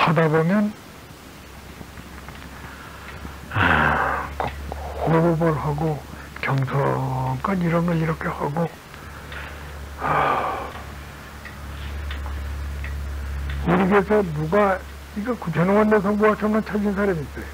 하다 보면 호흡을 하고 경성껏 이런 걸 이렇게 하고 우리 교에서 누가 이거 구천원대성보화천만 찾은 사람이 있어요.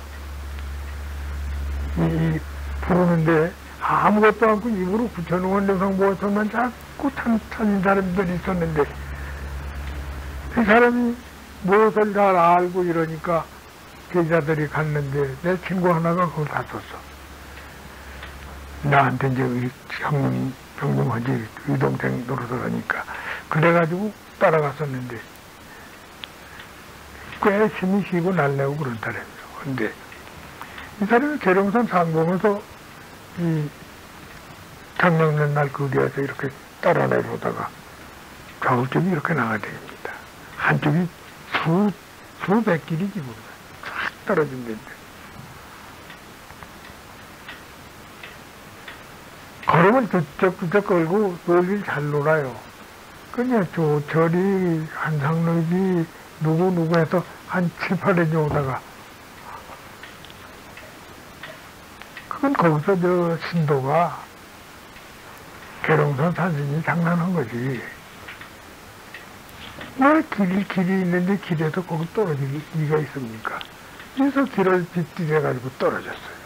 이 부르는데 아무것도 않고 입으로 구천원대성보화천만 자꾸 찾은 사람들이 있었는데 이 사람이 무엇을 잘 알고 이러니까 계좌들이 갔는데 내 친구 하나가 그걸 다 썼어. 나한테 이제 형님 병동하지 의동생 노릇을 하니까 그래가지고 따라갔었는데 꽤 힘이 쉬고 날래고 그런 사람이에요. 근데 이 사람이 계룡산 상봉에서 이 장명년 날 거기에서 이렇게 따라 내려오다가 좌우쪽이 이렇게 나가됩니다. 한쪽이 수백 길이지 모르겠어요. 쫙 떨어진다는데 걸으면 두쩍두쩍 걸고 놀길 잘 놀아요. 그냥 저리 한상록이 누구 해서 한 7, 8년이 오다가 그건 거기서 저 신도가 계룡산 산신이 장난한 거지. 왜 길이 있는데 길에서 거기 떨어질 리가 있습니까? 그래서 길을 빗질해가지고 떨어졌어요.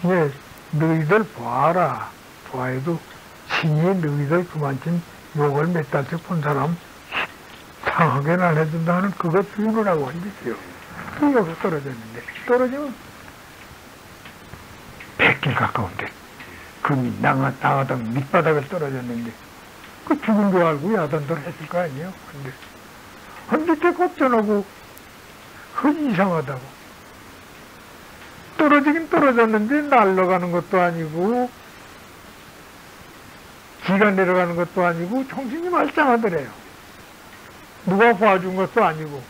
예, 너희들 봐라. 봐해도 신이 너희들 그만큼 욕을 몇 달씩 본 사람 상하게는 안 해준다는 그거 표현을 하고 앉으세요. 그 여기서 떨어졌는데 떨어지면 100길 가까운데 그 나가다 밑바닥을 떨어졌는데 그 죽은 줄 알고 야단들 했을 거 아니에요. 근데 밑에 걱정하고 그건 이상하다고. 떨어지긴 떨어졌는데 날아가는 것도 아니고 기가 내려가는 것도 아니고 정신이 말짱하더래요. 누가 봐준 것도 아니고.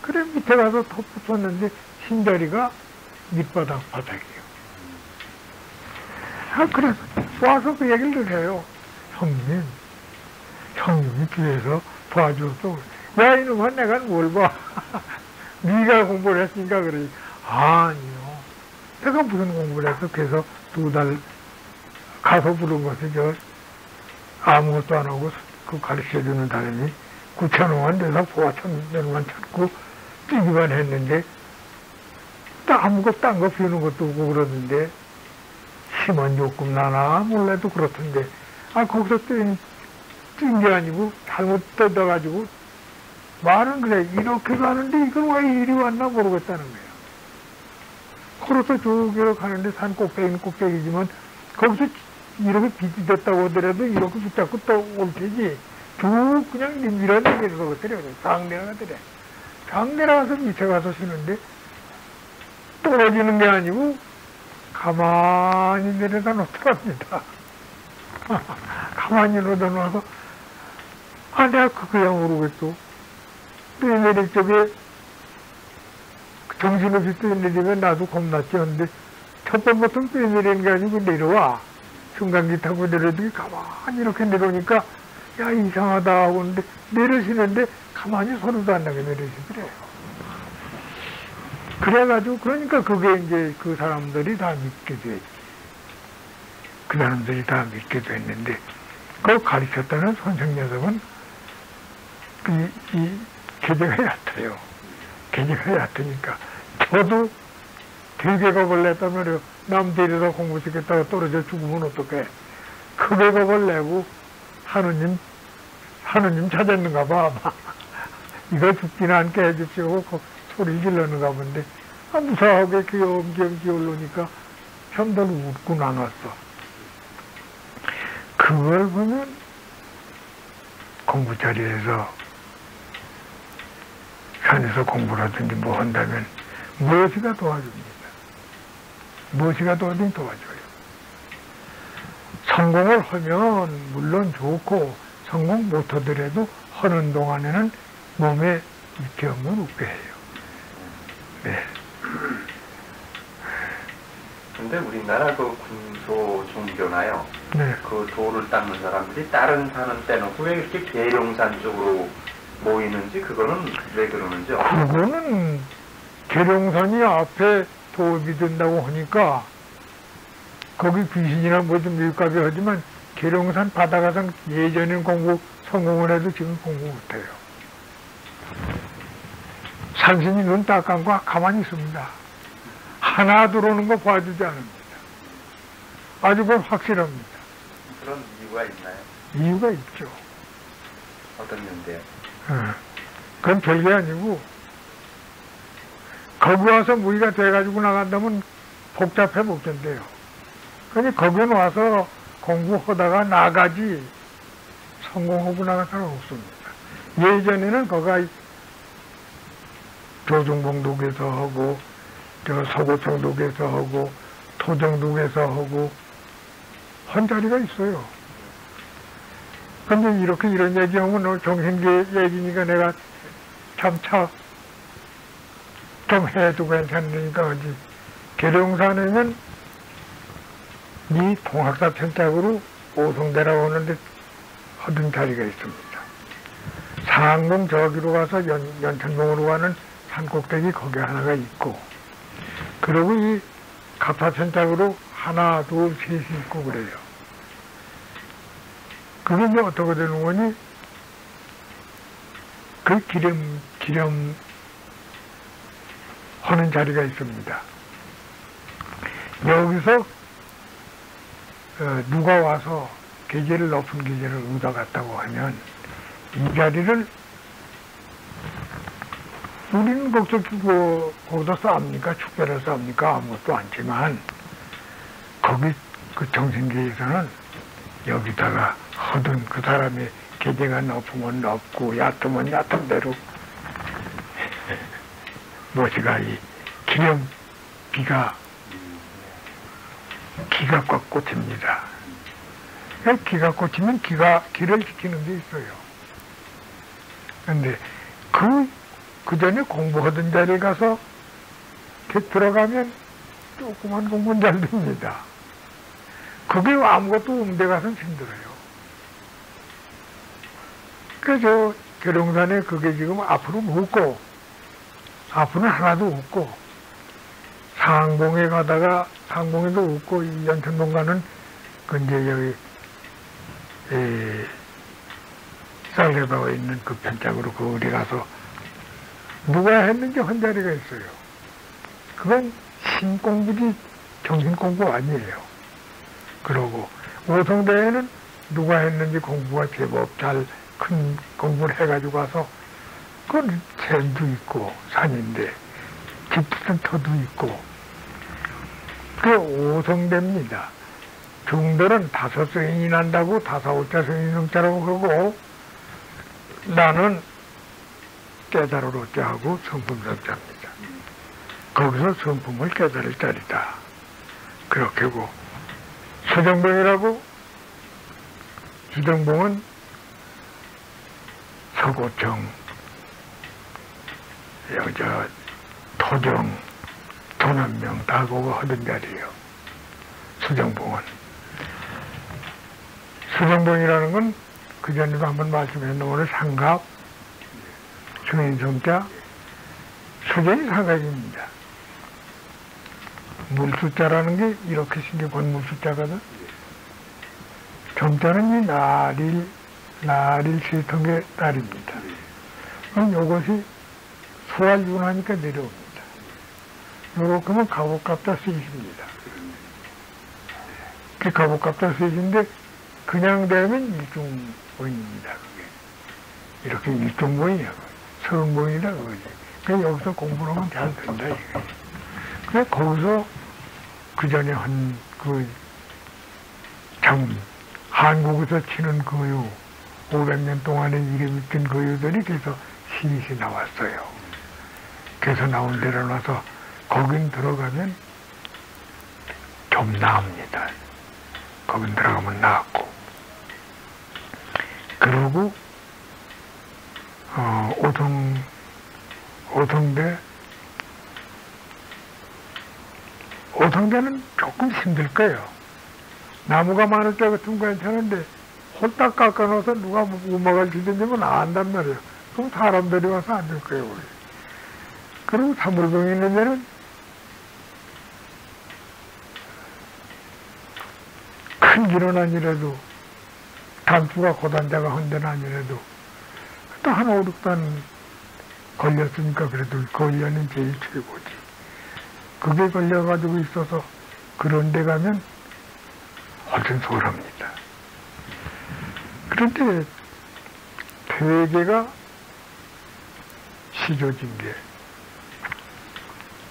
그래 밑에 가서 더 붙었는데 흰자리가 밑바닥 바닥이에요. 그래서 와서 그 얘기를 해요. 형님이 뒤에서 봐줘서 야 이놈아 내가 뭘 봐. 네가 공부를 했으니까 그러지. 아니요. 내가 무슨 공부를 했어. 그래서 2달 가서 부른 것이 저 아무것도 안 하고 그 가르쳐주는 사람이 9,000원만 내서 보아천원만 찾고 뛰기만 했는데 또 아무것도 딴 거 비우는 것도 없고 그러는데 심한 욕금 나나 몰라도 그렇던데 거기서 뛴 게 아니고 잘못 뜯어가지고 말은 그래 이렇게 가는데 이건 왜 이리 왔나 모르겠다는 거예요. 걸어서 저기로 가는데 산 꼭대기는 꼭대기지만 거기서 이렇게 빛이 됐다고 하더라도 이렇게 붙잡고 또 올 테지 쭉 그냥 밀어내리는 거거든요. 쫙 내려가더래. 쫙 내려가서 밑에 가서 쉬는데 떨어지는 게 아니고 가만히 내려다 놓더랍니다. 가만히 내려다 놓아서 내가 그거야 모르겠어. 뛰어내릴 적에 정신없이 뛰어내리면 나도 겁났지. 근데 첫 번부터 뛰어내리는 게 아니고 내려와. 중간기 타고 내려더니 가만히 이렇게 내려오니까 야 이상하다 하고 있는데 내려시는데 가만히 소리도 안 나게 내려시더래요. 그래가지고 그러니까 그게 이제 그 사람들이 다 믿게 됐지. 그 사람들이 다 믿게 됐는데 그걸 가르쳤다는 선생 녀석은 이 계제가 얕아요. 계제가 얕으니까 저도 되게 겁을 냈단 말이에요. 남 데리러 공부시켰다가 떨어져 죽으면 어떡해. 크게 겁을 내고 하느님 찾았는가 봐. 이거 죽지는 않게 해주시고 소리 질렀는가 본데 무사하게 귀염귀염 올라오니까 현들 웃고 나눴어. 그걸 보면 공부 자리에서 산에서 공부라든지 뭐 한다면 무엇이가 도와줍니다. 무엇이가 도와주면 도와줘요. 성공을 하면 물론 좋고 성공 못하더라도 하는 동안에는 몸에 이렇게 없는 웃게 해요. 네. 근데 우리나라 그 군소 종교나요. 네. 그 도를 닦는 사람들이 다른 산은 떼놓고 왜 이렇게 계룡산 쪽으로 모이는지 그거는 왜 그러는지 그거는 계룡산이 앞에 도읍이 된다고 하니까 거기 귀신이나 뭐 좀 밀가비 하지만 계룡산 바다가상 예전엔 공부 성공을 해도 지금 공부 못해요. 산신이 눈 딱 감고 가만히 있습니다. 하나 들어오는 거 봐주지 않습니다. 아주 그건 확실합니다. 그런 이유가 있나요? 이유가 있죠. 어떤 이유인데요? 그건 별게 아니고 거기 와서 무기가 돼가지고 나간다면 복잡해 먹던데요. 그러니 거기 와서 공부하다가 나가지 성공하고 나갈 사람 없습니다. 예전에는 거기가 조중봉독에서 하고 저 서구청독에서 하고 토정독에서 하고 한 자리가 있어요. 근데 이렇게 이런 얘기하면 오늘 정신계 얘기니까 내가 참 좀 해도 괜찮으니까 어디 계룡산에는 이 동학사 편짝으로 오성대라고 하는데 하던 자리가 있습니다. 상봉 저기로 가서 연천봉으로 가는 산꼭대기 거기 하나가 있고, 그리고 이 갑사 편짝으로 하나, 둘, 셋이 있고 그래요. 그게 이제 어떻게 되는 거니? 그 기념 하는 자리가 있습니다. 여기서 누가 와서 계제를 높은 계제를 얻어갔다고 하면 이 자리를 우리는 거기서 싸웁니까? 축제를 싸웁니까? 아무것도 않지만 거기 그 정신계에서는 여기다가 하던 그 사람의 계제가 높으면 높고 얕으면 얕은 대로 무엇이가 이 기가 꽉 꽂힙니다. 기가 꽂히면 기를 지키는 게 있어요. 근데 그 전에 공부하던 자리에 가서 이렇게 들어가면 조그만 공부는 잘 됩니다. 그게 아무것도 없는 데 가서는 힘들어요. 그래서 계룡산에 그게 지금 앞으로 없고, 앞으로는 하나도 없고, 상봉에 가다가 상봉에도 없고, 이 연천봉 가는 그 이제 여기 쌀레바에 있는 그 편짝으로 그 어디 가서 누가 했는지 한 자리가 있어요. 그건 신공부지 정신공부 아니에요. 그러고 오성대에는 누가 했는지 공부가 제법 잘 큰 공부를 해가지고 와서 그건 샘도 있고 산인데 깊은 터도 있고 그 오성대입니다. 중들은 5성인이 난다고 5~5자 성인이 넘자라고 그러고 나는 깨달으로 자하고 성품성자입니다. 거기서 성품을 깨달을 자리다. 그렇게고 서정봉이라고 서정봉은 서고청, 토정, 도남명 다 그거 하던 자리예요. 서정봉은. 서정봉이라는 건 그 전에도 한번 말씀했는데 오늘 상갑, 성인성자, 서정이 상갑입니다. 물숫자라는 게 이렇게 생긴 물숫자거든. 정자는 이 날일 세통의 날입니다. 그럼 요것이 소활윤하니까 내려옵니다. 요렇게 하면 가복갑자 쓰이십니다. 그 가복갑자 쓰이신데 그냥 되면 일중보인입니다. 그게. 이렇게 일중보이냐. 서른보인이라 그거지. 그냥 여기서 공부를 하면 잘 된다, 이게. 그래, 거기서 그 전에 한 한국에서 치는 거유, 500년 동안에 이름이 뜬 거유들이 계속 시시 나왔어요. 그래서 나온 데로 나서 거긴 들어가면 좀 나옵니다. 거긴 들어가면 나왔고. 그리고, 오성대는 조금 힘들 거예요. 나무가 많을 때 같으면 괜찮은데 홀딱 깎아놓아서 누가 우막을 주든지면 안 한단 말이에요. 그럼 사람들이 와서 앉을 거예요, 우리. 그리고 사물봉이 있는 데는 큰 길은 아니라도, 단수가 고단자가 한 데는 아니라도, 또 한 5, 6단 걸렸으니까 그래도 거리는 제일 최고지. 그게 걸려가지고 있어서 그런 데 가면 훨씬 소홀합니다. 그런데 되게가 시조진 게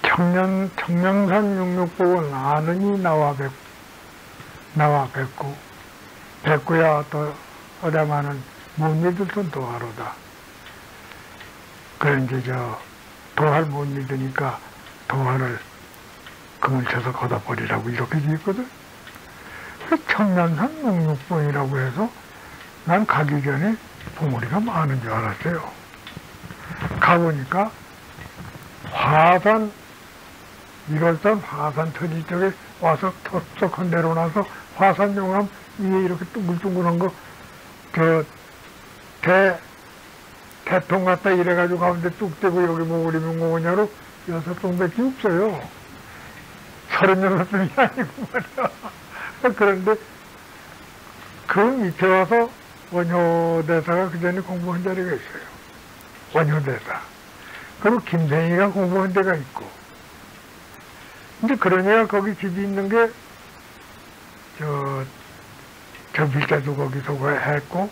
청량산 육육복을 아느니 나와 뵙고 뵙고야 또 어다마는 못 믿을 도하로다. 그래 이제 도할 못 믿으니까 도화를 금을 쳐서 걷어버리라고 이렇게 돼 있거든. 청량산 육육봉이라고 해서 난 가기 전에 봉우리가 많은 줄 알았어요. 가보니까 화산 1월달 화산 터질 쪽에 와서 턱석한 데로 나서 화산 용암 위에 이렇게 둥글둥글한 거 대통 갖다 이래가지고 가운데 뚝 떼고 여기 뭐그리면 뭐냐로 6동밖에 없어요. 36동이 아니고 말이야. 그런데 그 밑에 와서 원효대사가 그 전에 공부한 자리가 있어요. 원효대사. 그리고 김생희가 공부한 데가 있고. 근데 그러니까 거기 집이 있는 게 저 빌자도 거기서 했고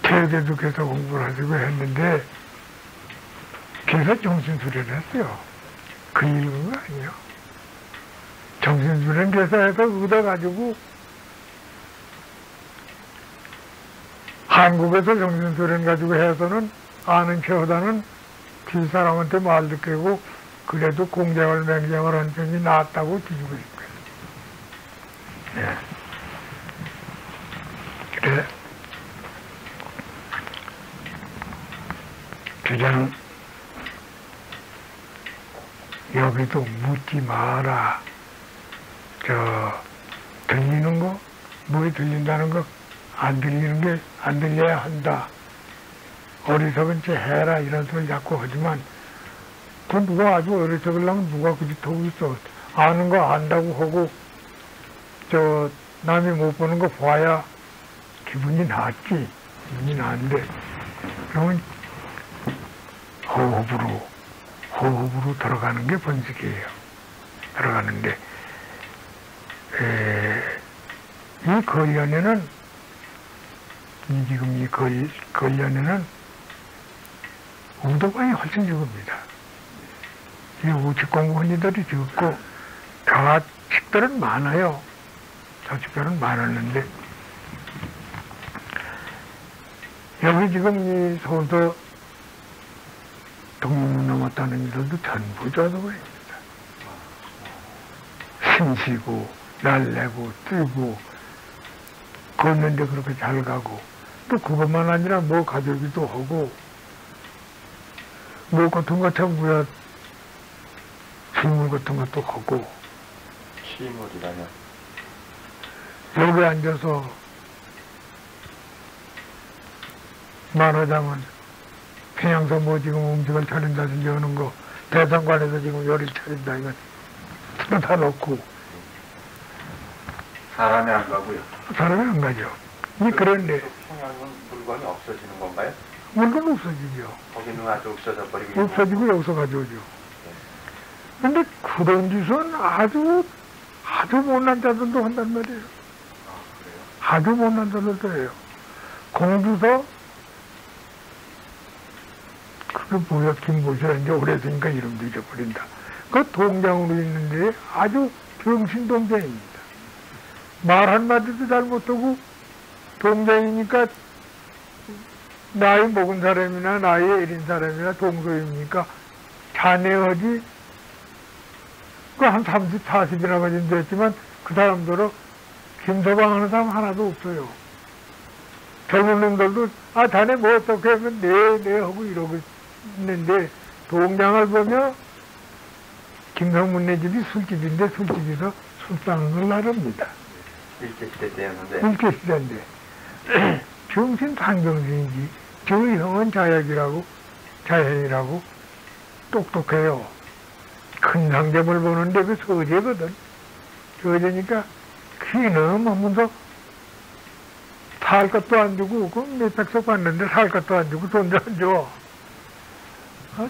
대대도 계속 공부를 하시고 했는데 그래서 정신수련을 했어요. 그 읽은 거 아니에요. 정신수련 교사에서 얻어가지고 한국에서 정신수련 가지고 해서는 아는 체보다는 그 사람한테 말 듣고 그래도 공장을 맹장을 한 편이 낫다고 뒤지고 있고요. 예. 그래. 그냥 여기도 묻지 마라. 들리는 거, 뭐에 들린다는 거, 안 들리는 게 안 들려야 한다. 어리석은 채 해라. 이런 소리 자꾸 하지만, 그 누가 아주 어리석으려면 누가 그 짓 하고 있어. 아는 거 안다고 하고, 남이 못 보는 거 봐야 기분이 낫지. 기분이 나은데, 그러면 호흡으로 들어가는 게 번식이에요. 들어가는데, 이 걸연에는, 지금 이 걸연에는 우도관이 훨씬 적습니다. 이 우측 공부한 이들이 적고, 좌측들은 많아요. 좌측들은 많았는데, 여기 지금 이 서울도 동문 넘었다는 이들도 전부 좌도관입니다. 힘쉬고, 날래고, 뛰고, 걷는데 그렇게 잘 가고, 또 그것만 아니라 뭐 가져오기도 하고, 뭐 같은 거 참 뭐야, 식물 같은 것도 하고. 식물이라면? 여기 앉아서 말하자면 평양서 뭐 지금 음식을 차린다든지 하는 거, 대성관에서 지금 요리를 차린다, 이건 다 놓고. 사람이 안 가고요. 사람이 안 가죠. 그런데. 평양은 물건이 없어지는 건가요? 물건 없어지죠. 거기는 아주 없어져 버리고. 없어지고 여기서 가져오죠. 근데 그런 짓은 아주 못난 자들도 한단 말이에요. 아, 그래요? 아주 못난 자들도 해요. 공주서, 그게 뭐야, 김보시라 이제 오래되니까 이름도 잊어버린다. 그 동장으로 있는데 아주 병신동장입니다. 말 한마디도 잘 못하고, 동장이니까 나이 먹은 사람이나 나이 어린 사람이나 동서입니까? 자네하지, 그 한 30, 40이나 가진 됐지만 그 사람들은 김서방 하는 사람 하나도 없어요. 젊은 놈들도 자네 뭐 어떻게 하면 네 하고 이러고 있는데, 동장을 보면 김성문네 집이 술집인데 술집에서 술 싸는 걸 나릅니다. 일제시대 때였는데. 일제시대인데 정신 상정신이지. 저희 형은 자연이라고 똑똑해요. 큰 상점을 보는데 그 서재거든. 서재니까 귀는 하면서 살 것도 안 주고, 그 몇백석 받는데 살 것도 안 주고 돈도 안 줘.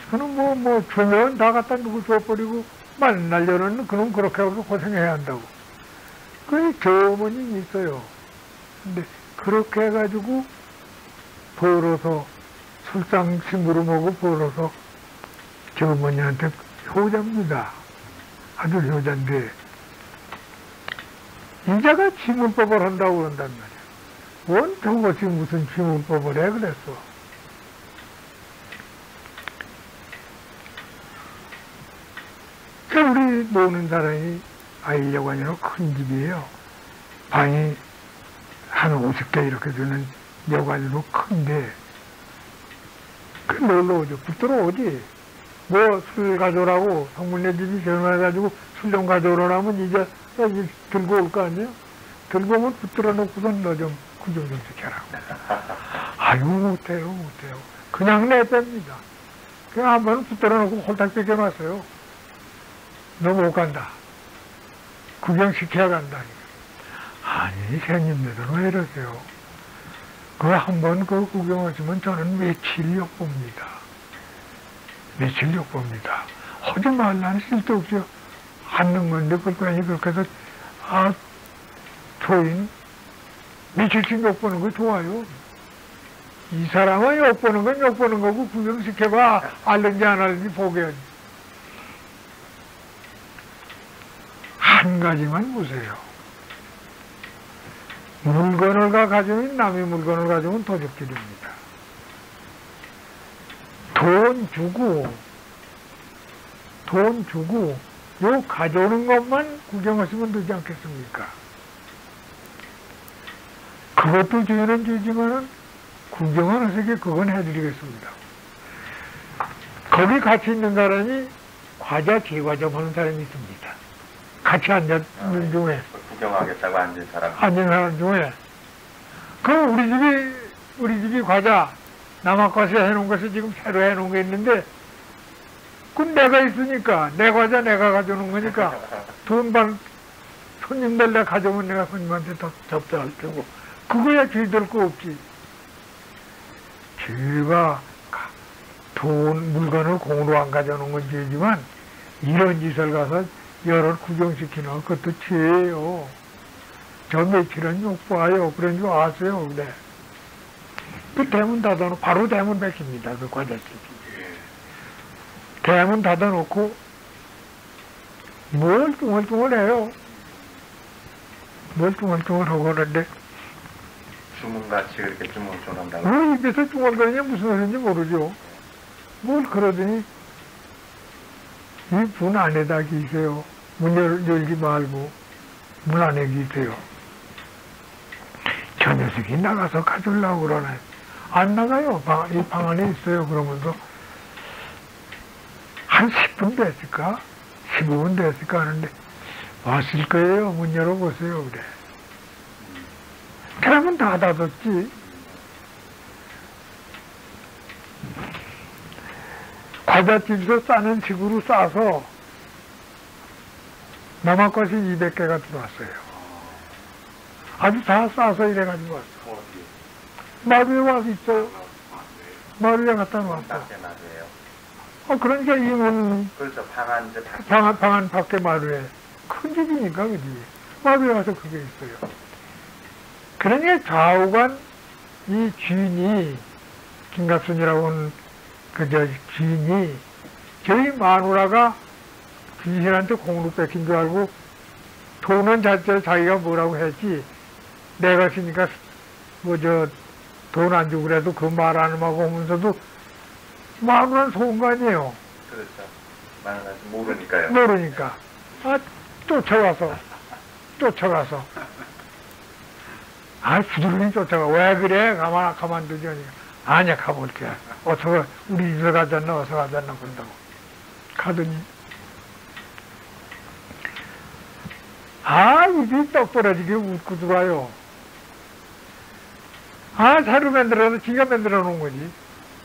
그는 주면 다 갖다 누구 줘버리고 만나려는 그놈 그렇게 하고 고생해야 한다고. 저 어머님이 있어요. 근데 그렇게 해가지고 벌어서 술상 심부름 하고 벌어서 저 어머니한테 효자입니다. 아들 효자인데 이자가 지문법을 한다고 그런단 말이야. 원 저것이 무슨 지문법을 해 그랬어. 우리 노는 사람이 아이여관이로 큰 집이에요. 방이 한 50개 이렇게 되는 여관이로 큰데 그 놀러 오죠. 붙들어 오지. 술 가져오라고 성문네 집이 전화해가지고 술 좀 가져오라면 이제 여기 들고 올 거 아니에요? 들고 오면 붙들어 놓고선 너 좀 구경 좀 시켜라고. 아유 못해요. 그냥 내뺍니다. 그냥 한번 붙들어 놓고 홀딱 뺏겨놨어요. 너 못 간다. 구경시켜야 간다. 아니, 생님네들은 왜 이러세요? 한번 구경하시면 저는 며칠 욕봅니다. 하지 말라는 쓸데없이 앉는 건데, 그렇게 해서, 초인, 며칠씩 욕보는 거 좋아요. 이 사람은 욕보는 건 욕보는 거고, 구경시켜봐. 알는지 안 알는지 보게 하지. 한 가지만 보세요. 물건을 가지면 남의 물건을 가지면 도적질입니다. 돈 주고 요 가져오는 것만 구경하시면 되지 않겠습니까? 그것도 주인은 주지만은 구경을 하시게 그건 해드리겠습니다. 거기 같이 있는 사람이 과자 제과점 하는 사람이 있습니다. 같이 앉았는 중에. 구경하겠다고 앉은 사람. 앉은 사람 중에. 우리 집이 과자, 남아과서 해놓은 것을 지금 새로 해놓은 게 있는데, 그건 내가 있으니까, 내 과자 내가 가져오는 거니까, 손님들 내가 가져오면 내가 손님한테 더 접대할 테고, 그거야 죄될 거 없지. 죄가 물건을 공으로 안 가져오는 건 죄지만, 이런 짓을 가서 여러 구경시키는 것도 죄예요. 저 며칠은 욕봐요. 그런 줄 아세요. 그래. 그 대문 닫아놓고 바로 대문 뺏깁니다. 그 과자집이. 대문 닫아놓고 뭘 뚱얼뚱얼해요. 뭘 뚱얼뚱얼하고 그러는데 주문같이 그렇게 주문한다고? 입에서 뚱얼거리냐 무슨 소리인지 모르죠. 뭘 그러더니 이 문 안에다 계세요. 문 열지 말고 문 안에 계세요. 저 녀석이 나가서 가져오려고 그러네. 안 나가요. 이 방 안에 있어요. 그러면서 한 10분 됐을까? 15분 됐을까 하는데 왔을 거예요. 문 열어보세요. 그래. 그러면 다 닫았지. 과자집에서 싸는 식으로 싸서 남아것이 200개가 들어왔어요. 아주 다 싸서 이래가지고 왔어. 마루에 와서 있어요. 마루에 갖다 놨어. 그러니까 이문 그렇죠. 방 안 밖에 마루에 큰 집이니까 그지. 마루에 와서 그게 있어요. 그러니까 좌우간 이 주인이 김갑순이라고 하는 주인이 저희 마누라가 귀신한테 공으로 뺏긴 줄 알고 돈은 자체로 자기가 뭐라고 했지. 내가 쓰니까 돈 안 주고 그래도 그 말 안 하고 오면서도 마누라는 속은 거 아니에요. 그렇죠. 마누라는 모르니까요. 모르니까. 쫓아가서. 부지런히 쫓아가. 왜 그래? 가만두지. 아니야, 가볼게. 우리 집에 가졌나, 어서 가졌나 본다고. 가더니, 입이 떡 벌어지게 웃고 들어와요. 아, 새로 만들어서 지가 만들어 놓은 거지.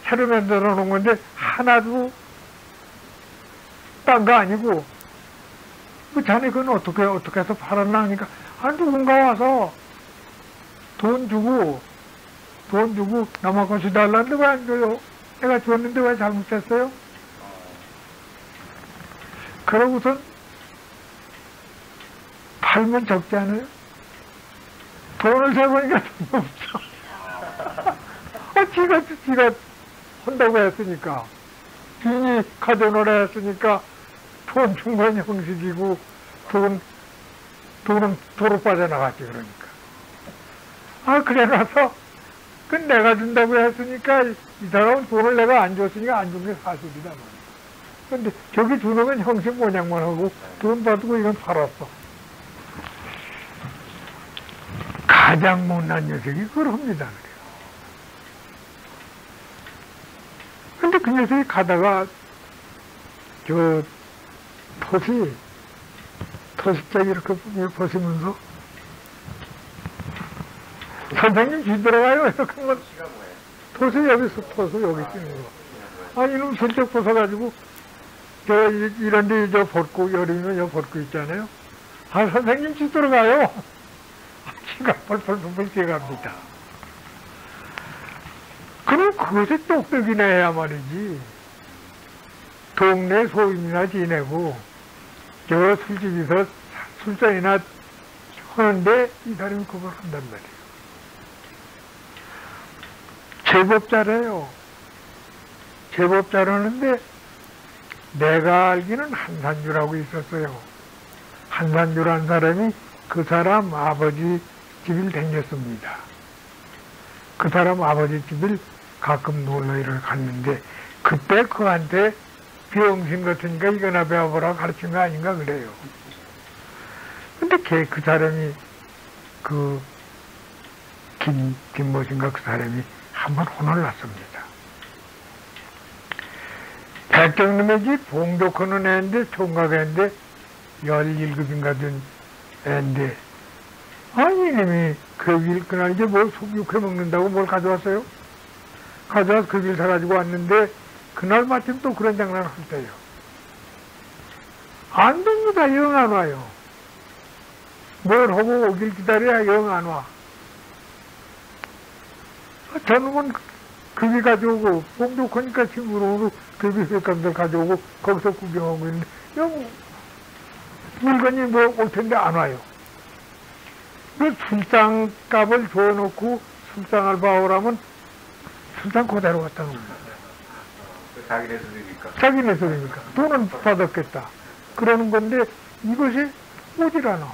새로 만들어 놓은 건데, 하나도 딴 거 아니고, 뭐, 자네 그건 어떻게 해서 팔았나 하니까, 아, 누군가 와서 돈 주고, 남아 것이 달라는데 왜 안 줘요? 내가 줬는데 왜 잘못했어요? 그러고선 팔면 적지 않아요? 돈을 세보니까 돈이 없어. 지가 한다고 했으니까. 주인이 가져놓으라 했으니까 돈 준 건 형식이고, 돈은 도로 빠져나갔지, 그러니까. 아, 그래 놔서, 그건 내가 준다고 했으니까, 이 사람은 돈을 내가 안 줬으니까 안 준 게 사실이다. 근데 저기 주는 건 형식 모양만 하고, 돈 받고 이건 팔았어. 가장 못난 녀석이 그걸 합니다, 그래요. 근데 그 녀석이 가다가, 토시장 이렇게 보시면서, 선생님 쥐 들어가요? 이렇게 하면, 토시 여기서 여기 끼는 거. 아, 이놈 손톱 벗어가지고, 이런데 벗고, 여름이면 저 벗고 있잖아요. 아, 선생님 쥐 들어가요? 쥐가 펄펄펄 뛰어갑니다. 그럼 그것이 똑똑이나 해야 말이지. 동네 소인이나 지내고, 저 술집에서 술잔이나 하는데 이 사람이 그걸 한단 말이에요. 제법 잘해요. 제법 잘하는데 내가 알기는 한산주라고 있었어요. 한산주라는 사람이 그 사람 아버지 집을 다녔습니다. 그 사람 아버지 집을 가끔 놀러를 갔는데 그때 그한테 병신 같으니까 이거나 배워보라고 가르친 거 아닌가 그래요. 근데 그 사람이 김모신가 그 사람이 한번 혼을 났습니다. 백정님의 집 봉독하는 애인데 총각애인데 17인가 된 애인데 아니 이놈이 그날 이제 뭘 숙육해 먹는다고 뭘 가져왔어요? 가져와서 그 길 사가지고 왔는데 그날 마침 또 그런 장난을 할 때요. 안 됩니다. 영 안 와요. 뭘 하고 오길 기다려야 영 안 와. 저놈은 급이 가져오고 봉독하니까 친구로 급이 회감들 가져오고 거기서 구경하고 있는데 영 물건이 뭐 올 텐데 안 와요. 그 술상값을 줘놓고 술상을 봐오라면 술상 그대로 갔다는 겁니다. 자기네 소리니까. 자기네 소리니까. 돈은 받았겠다. 그러는 건데 이것이 오질 않아.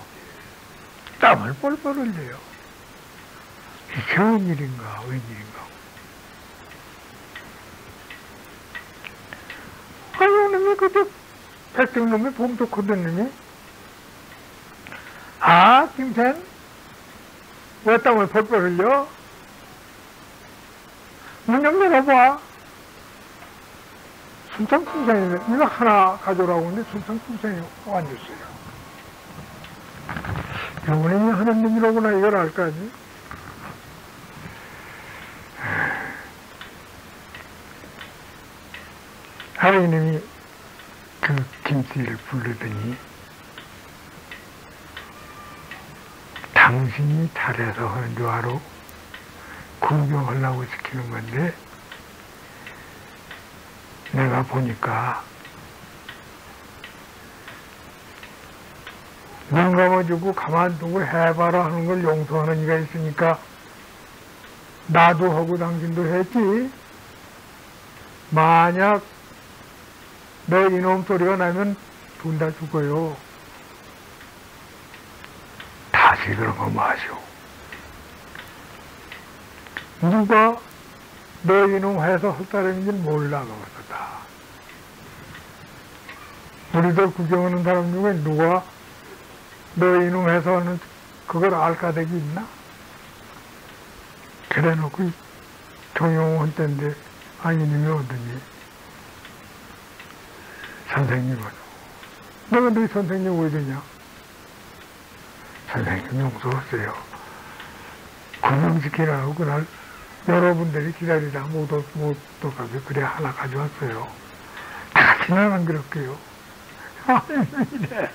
땀을 뻘뻘 흘려요. 이게 웬일인가, 웬일인가. 아니, 놈이 그때 백정놈이 봉독하던 놈이 아, 김생 왜 땀을 뻘뻘 흘려? 문 좀 열어봐. 순창풍생이네. 이거 하나 가져오라고 했는데 순창풍생이 앉았어요. 이번에 하는 놈이라구나 이걸 알까 하지? 하나님이 그 김씨를 부르더니 당신이 잘해서 하는 줄 알아? 구경하려고 시키는 건데 내가 보니까 눈 감아주고 가만두고 해봐라 하는 걸 용서하는 이가 있으니까 나도 하고 당신도 했지. 만약 너 이놈 소리가 나면 둘 다 죽어요. 다시 그런 거 마시오. 누가 너 이놈 해서 할 사람인지는 몰라 그것다. 우리들 구경하는 사람 중에 누가 너 이놈 해서 하는 그걸 알까닭이 있나? 그래 놓고 종용한 때인데 아니님이 오더니 선생님은 내가 너희 선생님 왜 되냐? 선생님 용서하세요. 구명시키라고 그날 여러분들이 기다리다 못 오가게 그래 하나 가져왔어요. 다시는 안 그럴게요. 아닙니다.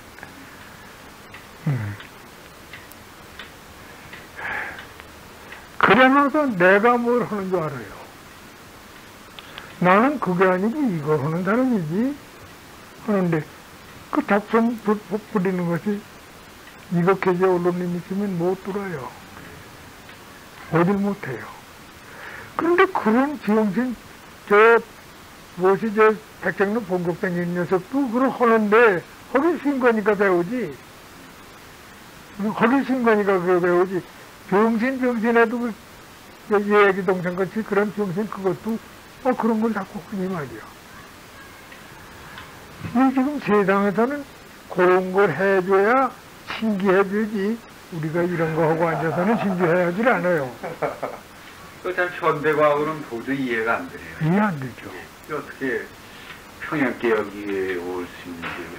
그래 놔서 내가 뭘 하는 줄 알아요. 나는 그게 아니고 이거 하는 사람이지. 하는데 그 잡선 부리는 것이 이거 계제 언론님 있으면 못 들어요. 어딜 못해요. 그런데 그런 지용신 백장로 본격적인 녀석도 그걸 하는데 거기 쉰 거니까 배우지. 거기 쉰 거니까 그거 배우지. 병신에도 그 얘기 동생같이 그런 병신 그것도 그런 걸 자꾸 하니 말이야. 이 지금 세상에서는 그런 걸 해줘야 신기해지지. 우리가 이런 거 하고 앉아서는 신기해하지 않아요. 참 현대과학으로는 도저히 이해가 안 되네요. 이해 안 되죠. 어떻게 평양개혁에 올 수 있는지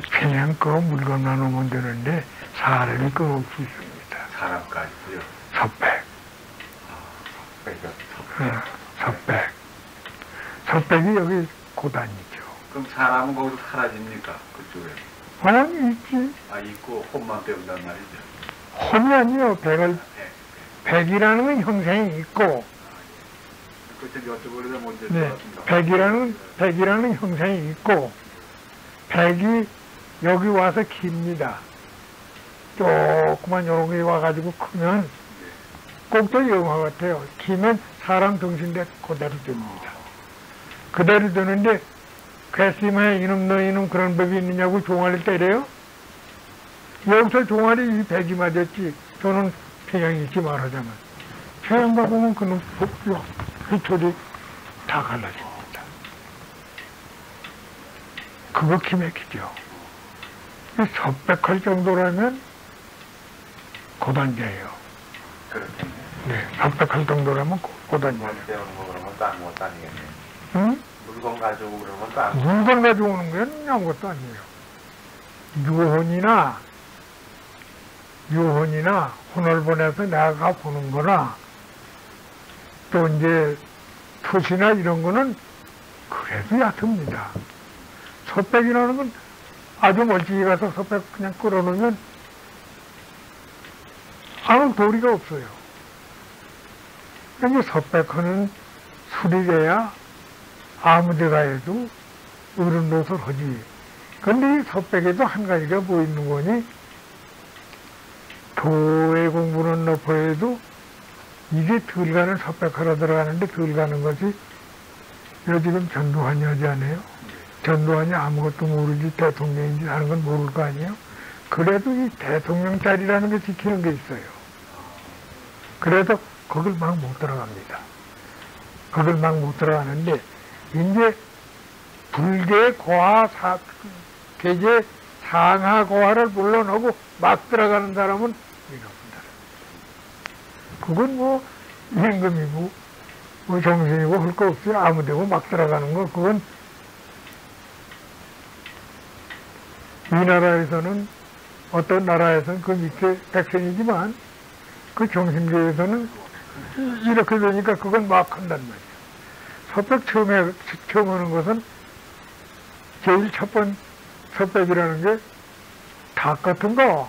그냥 그 물건 나누면 되는데 사람이 끊을 수 있습니다. 사람까지요? 섭백. 섭백. 섭백이 여기 고단이죠. 그럼 사람은 거기서 사라집니까? 그쪽에? 아니, 있지. 있고 혼만 배운단 말이죠. 혼이 아니요. 백이라는 건 형상이 있고. 그때 여쭤보려다 못 네, 여쭤봤습니다. 백이라는 형상이 있고, 백이 여기 와서 깁니다. 조그만 요런 게 와가지고 크면 꼭도 영화 같아요. 기면 사람 정신대 그대로 됩니다. 그대로 되는데 괘씸해 이놈 너 이놈 그런 법이 있느냐고 종아리를 때려요? 여기서 종아리 이 백이 맞았지. 저는 평양에 있지 말하자면. 평양 가보면 그놈 휘철이 다 갈라집니다. 그거 기맥히죠. 섭백할 정도라면 고단자예요. 그렇군요. 네, 섭백할 정도라면 고단자예요. 배우는 거 그러면 또 아무것도 아니겠네요. 응? 물건 가지고 그러면 또 아무것도 물건 가져오는 건 아무것도 아니에요. 유혼이나 혼을 보내서 내가 보는 거나 또 이제 투시나 이런 거는 그래도 얕습니다. 섭백이라는 건 아주 멀찍이 가서 섭백 그냥 끌어놓으면 아무 도리가 없어요. 그러니까 섭백하는 술이래야 아무 데 가해도 어른 노릇을 하지. 근데 이 섭백에도 한 가지가 뭐 있는 거니? 도의 공부는 높아해도 이게 덜 가는 섭백하러 들어가는데 덜 가는 것이 요즘 전두환이 하지 않아요? 전두환이 아무것도 모르지 대통령인지 하는 건 모를 거 아니에요? 그래도 이 대통령 자리라는 게 지키는 게 있어요. 그래도 거길 막 못 들어갑니다. 거길 막 못 들어가는데 이제 불계 고하 계제 상하 고하를 물러나고 막 들어가는 사람은 이렇습니다. 그건 뭐 임금이고 뭐 정신이고 할 거 없어요. 아무데고 막 들어가는 거 그건 이 나라에서는 어떤 나라에서는 그 밑에 백성이지만 그 정신계에서는 이렇게 되니까 그건 막 한단 말이에요. 섭백 처음 하는 것은 제일 첫 번 섭백이라는 게 닭 같은 거,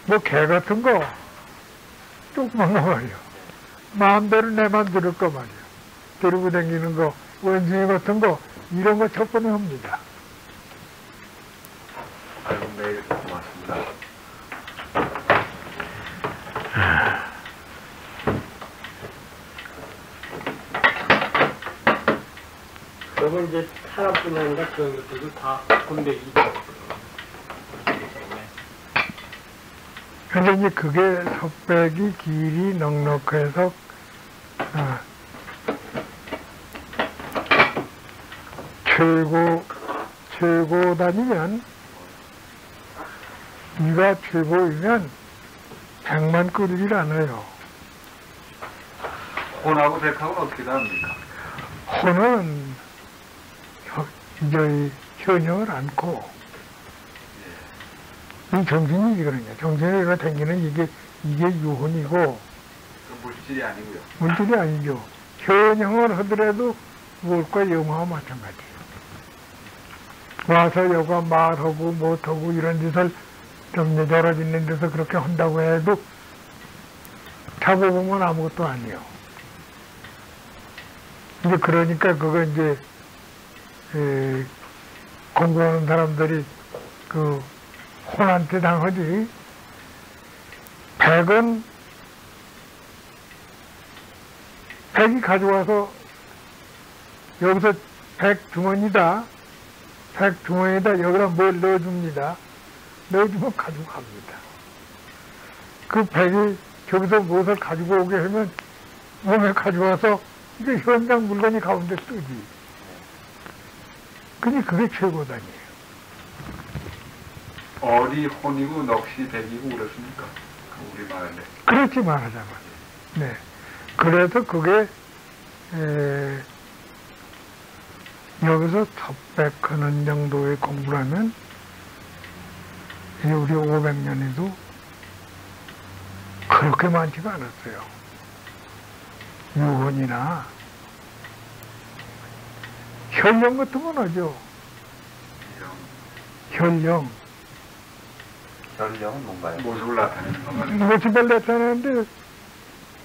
뭐 개 같은 거, 조그만 거 말이에요. 마음대로 내만 들을 거 말이에요. 데리고 다니는 거, 원숭이 같은 거, 이런 거 첫 번에 합니다. 아이고, 매일 고맙습니다. 그러면 이제 사람뿐이 아니라 그런 것들도 다 분배이 근데 이제 그게 섭백이 길이 넉넉해서 최고 다니면 이가 최고이면 100만 끓이질 않아요. 혼하고 백하고는 어떻게 다릅니까? 혼은 이제 현역을 안고 이 정신이 이거든요. 정신이 이거 댕기는 이게 유혼이고, 그 물질이 아니고요. 물질이 아니죠. 현형을 하더라도 무엇과 영화와 마찬가지예요. 와서 여가 말하고 못하고 이런 짓을 좀 여러 짓는 데서 그렇게 한다고 해도 잡아보면 아무것도 아니에요. 이제 그러니까 그거 이제 공부하는 사람들이 그 혼한테 당하지. 백이 가져와서 여기서 100주머니다. 100주머니에다 여기다 뭘 넣어줍니다. 넣어주면 가지고 갑니다. 그 100이 저기서 무엇을 가지고 오게 하면 몸에 가져와서 이게 현장 물건이 가운데 뜨지. 근데 그게 최고단이에요. 어리 혼이고 넋이 백이고 그렇습니까? 우리 말에. 그렇지 말하자면. 네. 그래서 그게 여기서 섭백하는 정도의 공부라면 우리 500년에도 그렇게 많지가 않았어요. 유혼이나 현령 같은 건 하죠. 현령. 현령은 뭔가요? 모습을 나타내는 것만. 모습을 나타내는데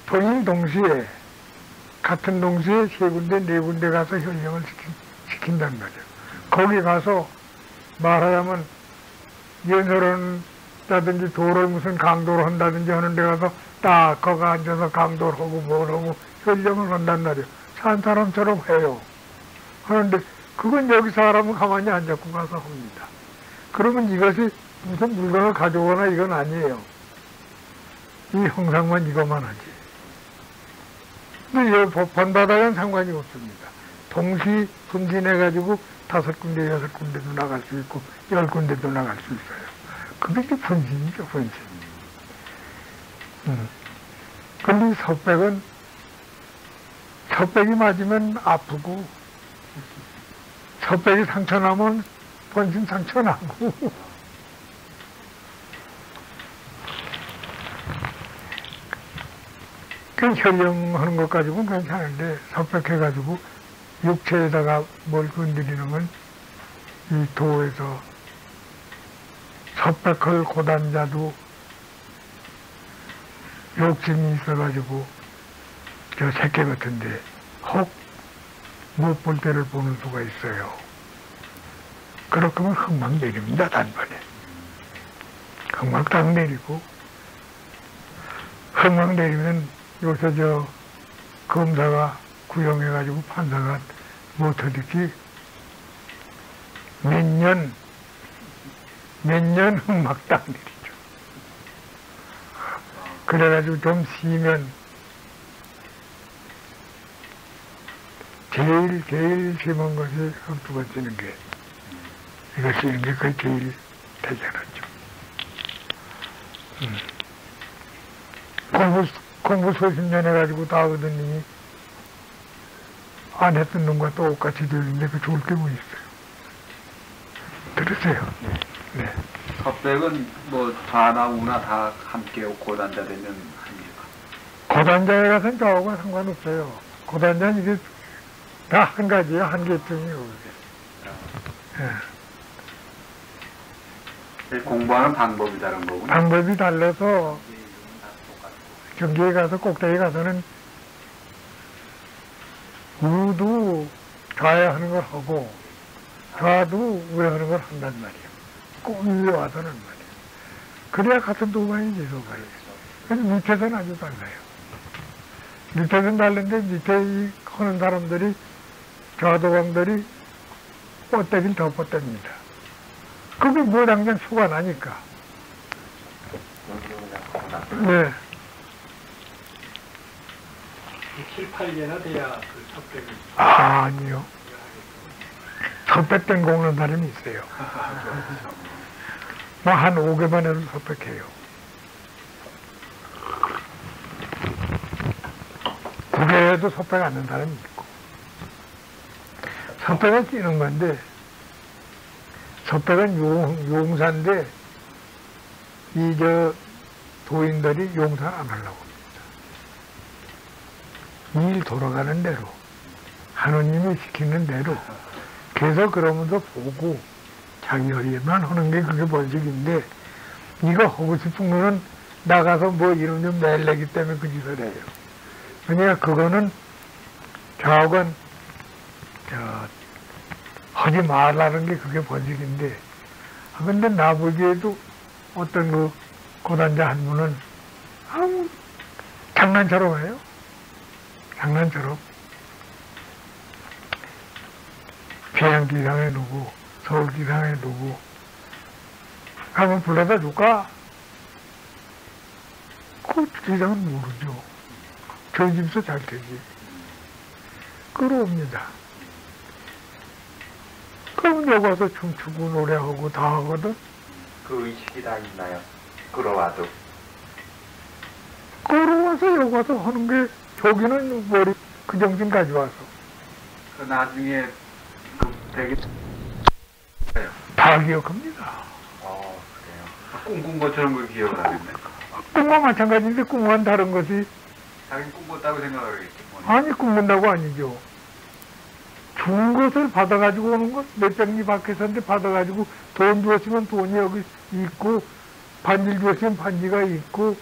동일 동시에 같은 동시에 세 군데 네 군데 가서 현령을 시킨단 말이에요. 거기 가서 말하자면 연설한다든지 도를 무슨 강도를 한다든지 하는 데 가서 딱 거기 앉아서 강도를 하고 뭘 하고 현령을 한단 말이에요. 산 사람처럼 해요. 그런데 그건 여기 사람은 가만히 안 잡고 가서 합니다. 그러면 이것이 무슨 물건을 가져오거나 이건 아니에요. 이 형상만 이것만 하지. 근데 번바닥은 상관이 없습니다. 동시 분진해가지고 5군데, 6군데도 나갈 수 있고 10군데도 나갈 수 있어요. 그게 이제 분신이죠, 분신. 근데 섭백이 맞으면 아프고 섭백이 상처 나면 본심 상처 나고 그 현령하는 것 가지고는 괜찮은데 섭백해가지고 육체에다가 뭘 건드리는 건 이 도에서 섭백할 고단자도 욕심이 있어가지고 저 새끼 같은데 혹 못 볼 때를 보는 수가 있어요. 그렇게 하면 흑막 내립니다, 단번에. 흑막 딱 내리고 흑막 내리면 요새 저 검사가 구형해가지고 판사가 못하듯이 몇 년 흑막 딱 내리죠. 그래가지고 좀 쉬면 제일 심한 것이 흑두가 쓰는 게 이거 쓰는 게 그게 제일 대단하죠. 공부 수십 년 해가지고 다 얻었느니 안 했던 놈과 똑같이 들리는데 그 좋을 게 뭐 있어요. 들으세요. 네. 섭백은 뭐 좌나 우나 다 함께 고단자 되면 합니까? 고단자에 가서는 저하고 상관없어요. 고단자는 이게 다 한 가지예요. 한 개쯤이에요. 예. 공부하는 방법이 다른 거군요. 방법이 달라서 경기에 가서 꼭대기 가서는 우도 좌회하는 걸 하고 좌도 우회하는 걸 한단 말이에요. 꼭 위에 와서는 말이에요. 그래야 같은 도관이지, 도관이. 그래서 밑에서는 아주 달라요. 밑에서는 다른데 밑에 이 하는 사람들이 좌도광들이 뻗대긴 더 뻗답니다. 그게 뭐 당장 수가 나니까. 네. 7, 8개나 돼야 그 섭백이. 아니요. 섭백된 공는 사람이 있어요. 뭐 한 5개만 해도 섭백해요. 9개에도 섭백 안 하는 사람이 있고. 섭백은 끼는 건데, 섭백은 용사인데, 도인들이 용서 안 하려고 합니다. 일 돌아가는 대로, 하느님이 시키는 대로, 그래서 그러면서 보고, 자기 허리에만 하는 게 그게 번식인데, 이거 하고 싶은 거는 나가서 뭐 이런 좀 내려기 때문에 그 짓을 해요. 그러니까 그거는 좌우간, 하지 말라는 게 그게 번식인데, 근데 나보기에도 어떤 그 고단자 한 분은 아무 장난처럼 해요. 장난처럼. 평양기상에 누구, 서울기상에 누구, 한번 불러다 줄까? 그 기상은 모르죠. 저희 집에서 잘 되지. 끌어옵니다. 그럼 여기 와서 춤추고 노래하고 다 하거든. 그 의식이 다 있나요? 끌어와도. 끌어와서 여기 와서 하는 게 저기는 머리 그 정신 가져와서. 그 나중에 그 되게 다 기억합니다. 그래요. 꿈꾼 것처럼 그 기억을 하겠네. 꿈과 마찬가지인데 꿈과는 다른 것이 자기 꿈꿨다고 생각하겠지. 아니 꿈꾼다고 아니죠. 준 것을 받아가지고 오는 것, 몇 장이 밖에서인데 받아가지고 돈 주었으면 돈이 여기 있고 반지를 주었으면 반지가 있고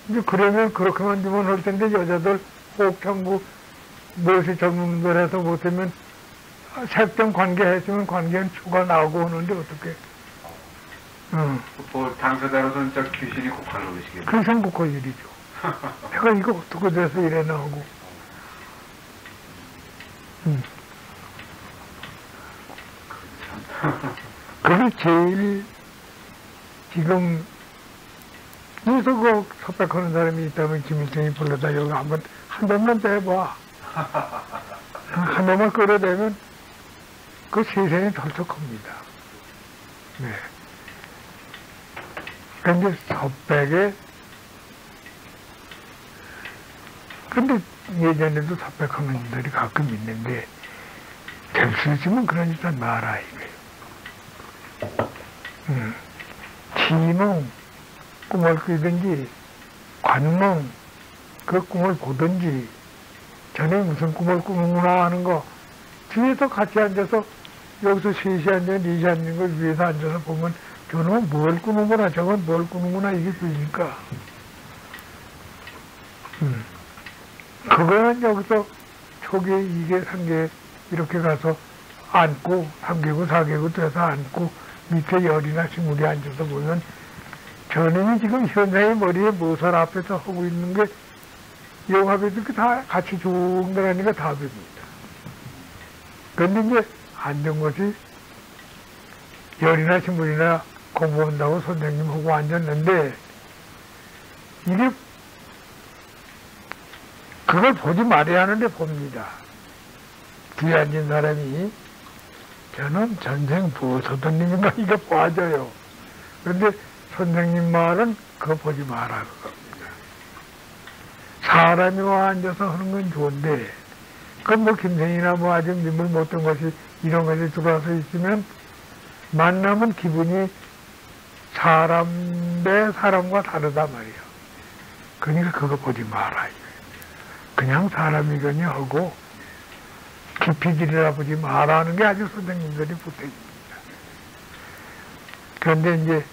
이제 그러면 그렇게만 주면 할 텐데 여자들 혹창구 무엇이 젊은 걸 해서 못하면 색정 관계했으면 관계는 추가 나오고 오는데 어떻게? 뭐 당사자로서는 진짜 귀신이 고칼로 오시겠네. 그 생각할 일이죠. 내가 이거 어떻게 돼서 이래 나오고. 그게 제일 지금 여기서 그 섭외하는 사람이 있다면 김일성이 불러다 여기 한번 한 번만 더 해봐. 한 번만 끌어대면 그 세상이 덜컥합니다. 네. 그런데 섭백에 근데 예전에도 섭백하는 분들이 가끔 있는데 될 수 있으면 그런 짓 하지 마라 이거예요. 치몽 꿈을 꾸든지 관몽 그 꿈을 보든지 전에 무슨 꿈을 꾸는구나 하는 거 뒤에서 같이 앉아서 여기서 셋이 앉아 넷이 앉는 걸 위에서 앉아서 보면 저놈은 뭘 꾸는구나 저건 뭘 꾸는구나 이게 보이니까 그거는 여기서 초계 2개 3개 이렇게 가서 앉고 3개고 4개고 돼서 앉고 밑에 열이나 식물이 앉아서 보면 저놈이 지금 현장의 머리에 모살 앞에서 하고 있는 게 영합에도 다 같이 중간하니까 답입니다. 그런데 이제 앉은 것이 열이나 식물이나 공부한다고 선생님하고 앉았는데 이게 그걸 보지 말아야 하는데 봅니다. 뒤에 앉은 사람이 저는 전생 보소도님인가 이게 봐줘요. 그런데 선생님 말은 그거 보지 마라 그겁니다. 사람이 와 앉아서 하는 건 좋은데 그건 뭐 김생이나 뭐 아직 님을 못한 것이 이런 것이 들어와서 있으면 만나면 기분이 사람 대 사람과 다르다 말이에요. 그러니까 그거 보지 마라. 그냥 사람이거니 하고 깊이 들여다보지 마라는 게 아주 선생님들이 부탁입니다. 그런데 이제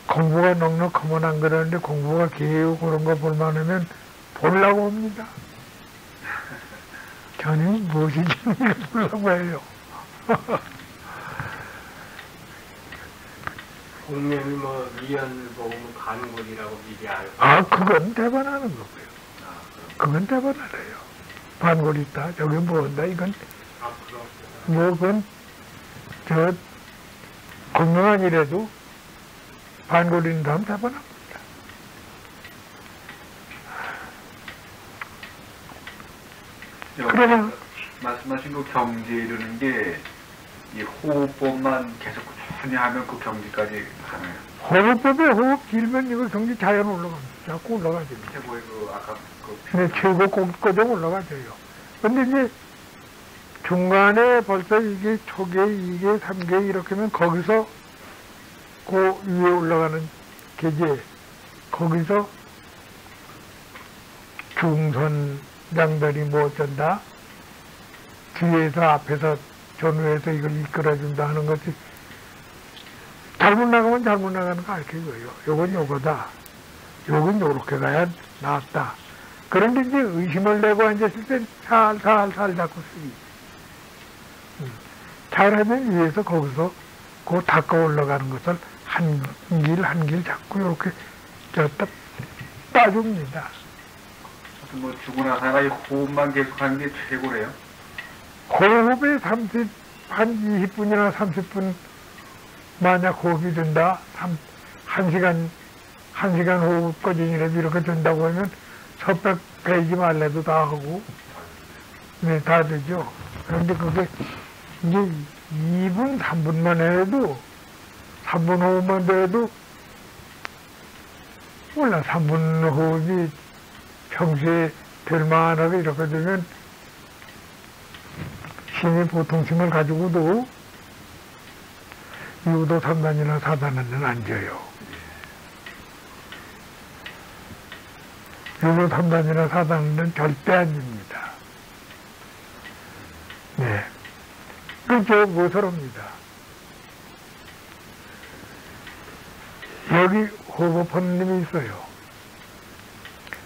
공부가 넉넉하면 안 그러는데 공부가 길고 그런 거 볼만하면 보려고 합니다. 저는 무엇인지 보려고 해요. 공명이 뭐 위안을 먹으면 간골이라고 미리 알고. 그건 대반하는 거고요. 그건 대반하래요. 반골 있다. 저기 뭐 한다. 이건 뭐 그건 저 공명한 이래도 반골 있는 다음 대반합니다. 그러면 말씀하신 그 경지에 이르는 게 이 호흡법만 계속 꾸준히 하면 그 경지까지 가나요? 호흡법에 호흡 길면 이거 경지 자연 올라갑니다. 자꾸 올라가죠. 최고의 그 아까 그 네, 최고 꼭거정 올라가져요. 근데 이제 중간에 벌써 이게 초계, 2개, 3개 이렇게 하면 거기서 그 위에 올라가는 계제, 거기서 중선장들이 뭐 어쩐다, 뒤에서 앞에서 전후에서 이걸 이끌어준다 하는 것이 잘못 나가면 잘못 나가는 거 알게 거예요. 요건 요거다. 요건 요렇게 가야 낫다. 그런데 이제 의심을 내고 앉았을 땐 살살살 자꾸 쓰기. 잘하면 위에서 거기서 그 닦아 올라가는 것을 한 길 자꾸 이렇게 딱 따줍니다. 뭐 죽고 나서가 이 호흡만 계속하는 게 최고래요. 호흡에 한 20분이나 30분 만약 호흡이 된다, 1시간 호흡 꺼진이라도 이렇게 된다고 하면 섭백 베이지 말래도 다 하고, 네, 다 되죠. 그런데 그게 이제 2분, 3분만 해도, 3분 호흡만 돼도, 몰라, 3분 호흡이 평소에 될만하게 이렇게 되면 힘이 보통 힘을 가지고도 유도 3단이나 4단은 안 져요. 유도 3단이나 4단은 절대 안 집니다. 네. 그저 뭐서럽니다. 여기 호흡하는 님이 있어요.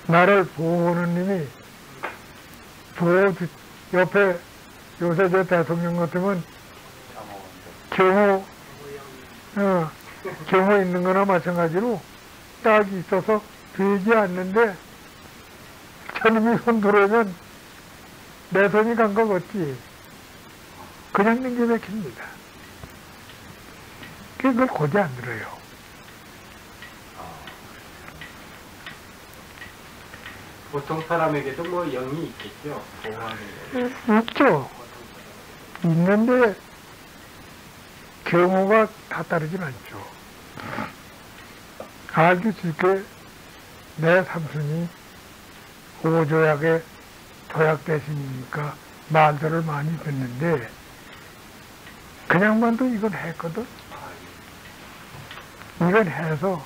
나를 보호하는 님이 옆에 요새 저 대통령 같으면 경호 있는 거나 마찬가지로 딱 있어서 되지 않는데 저놈이 손 들어오면 내 손이 간 거 같지. 그냥 넘겨박힙니다. 그걸 고지 안 들어요. 보통 사람에게도 뭐 영이 있겠죠. 보호하는 있죠. 있는데 경우가 다 따르진 않죠. 알기 쉽게 내 삼촌이 오조약의 도약 대신이니까 말들을 많이 듣는데 그냥만도 이건 했거든. 이건 해서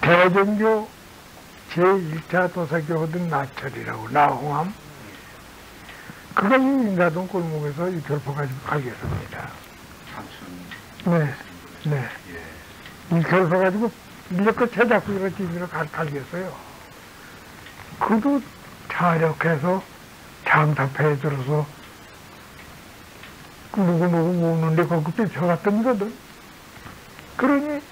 대종교 제1차 도사교거든 나철이라고 나홍함 그가 이 인가동 골목에서 이 결포가지고 가겠습니다. 네, 네. 이 결포가지고 이렇게 채잡고 이렇게 갈겠어요. 그도 자력해서 장사패에 들어서 누구 모으는데 거기 쫓아갔던 거든. 그러니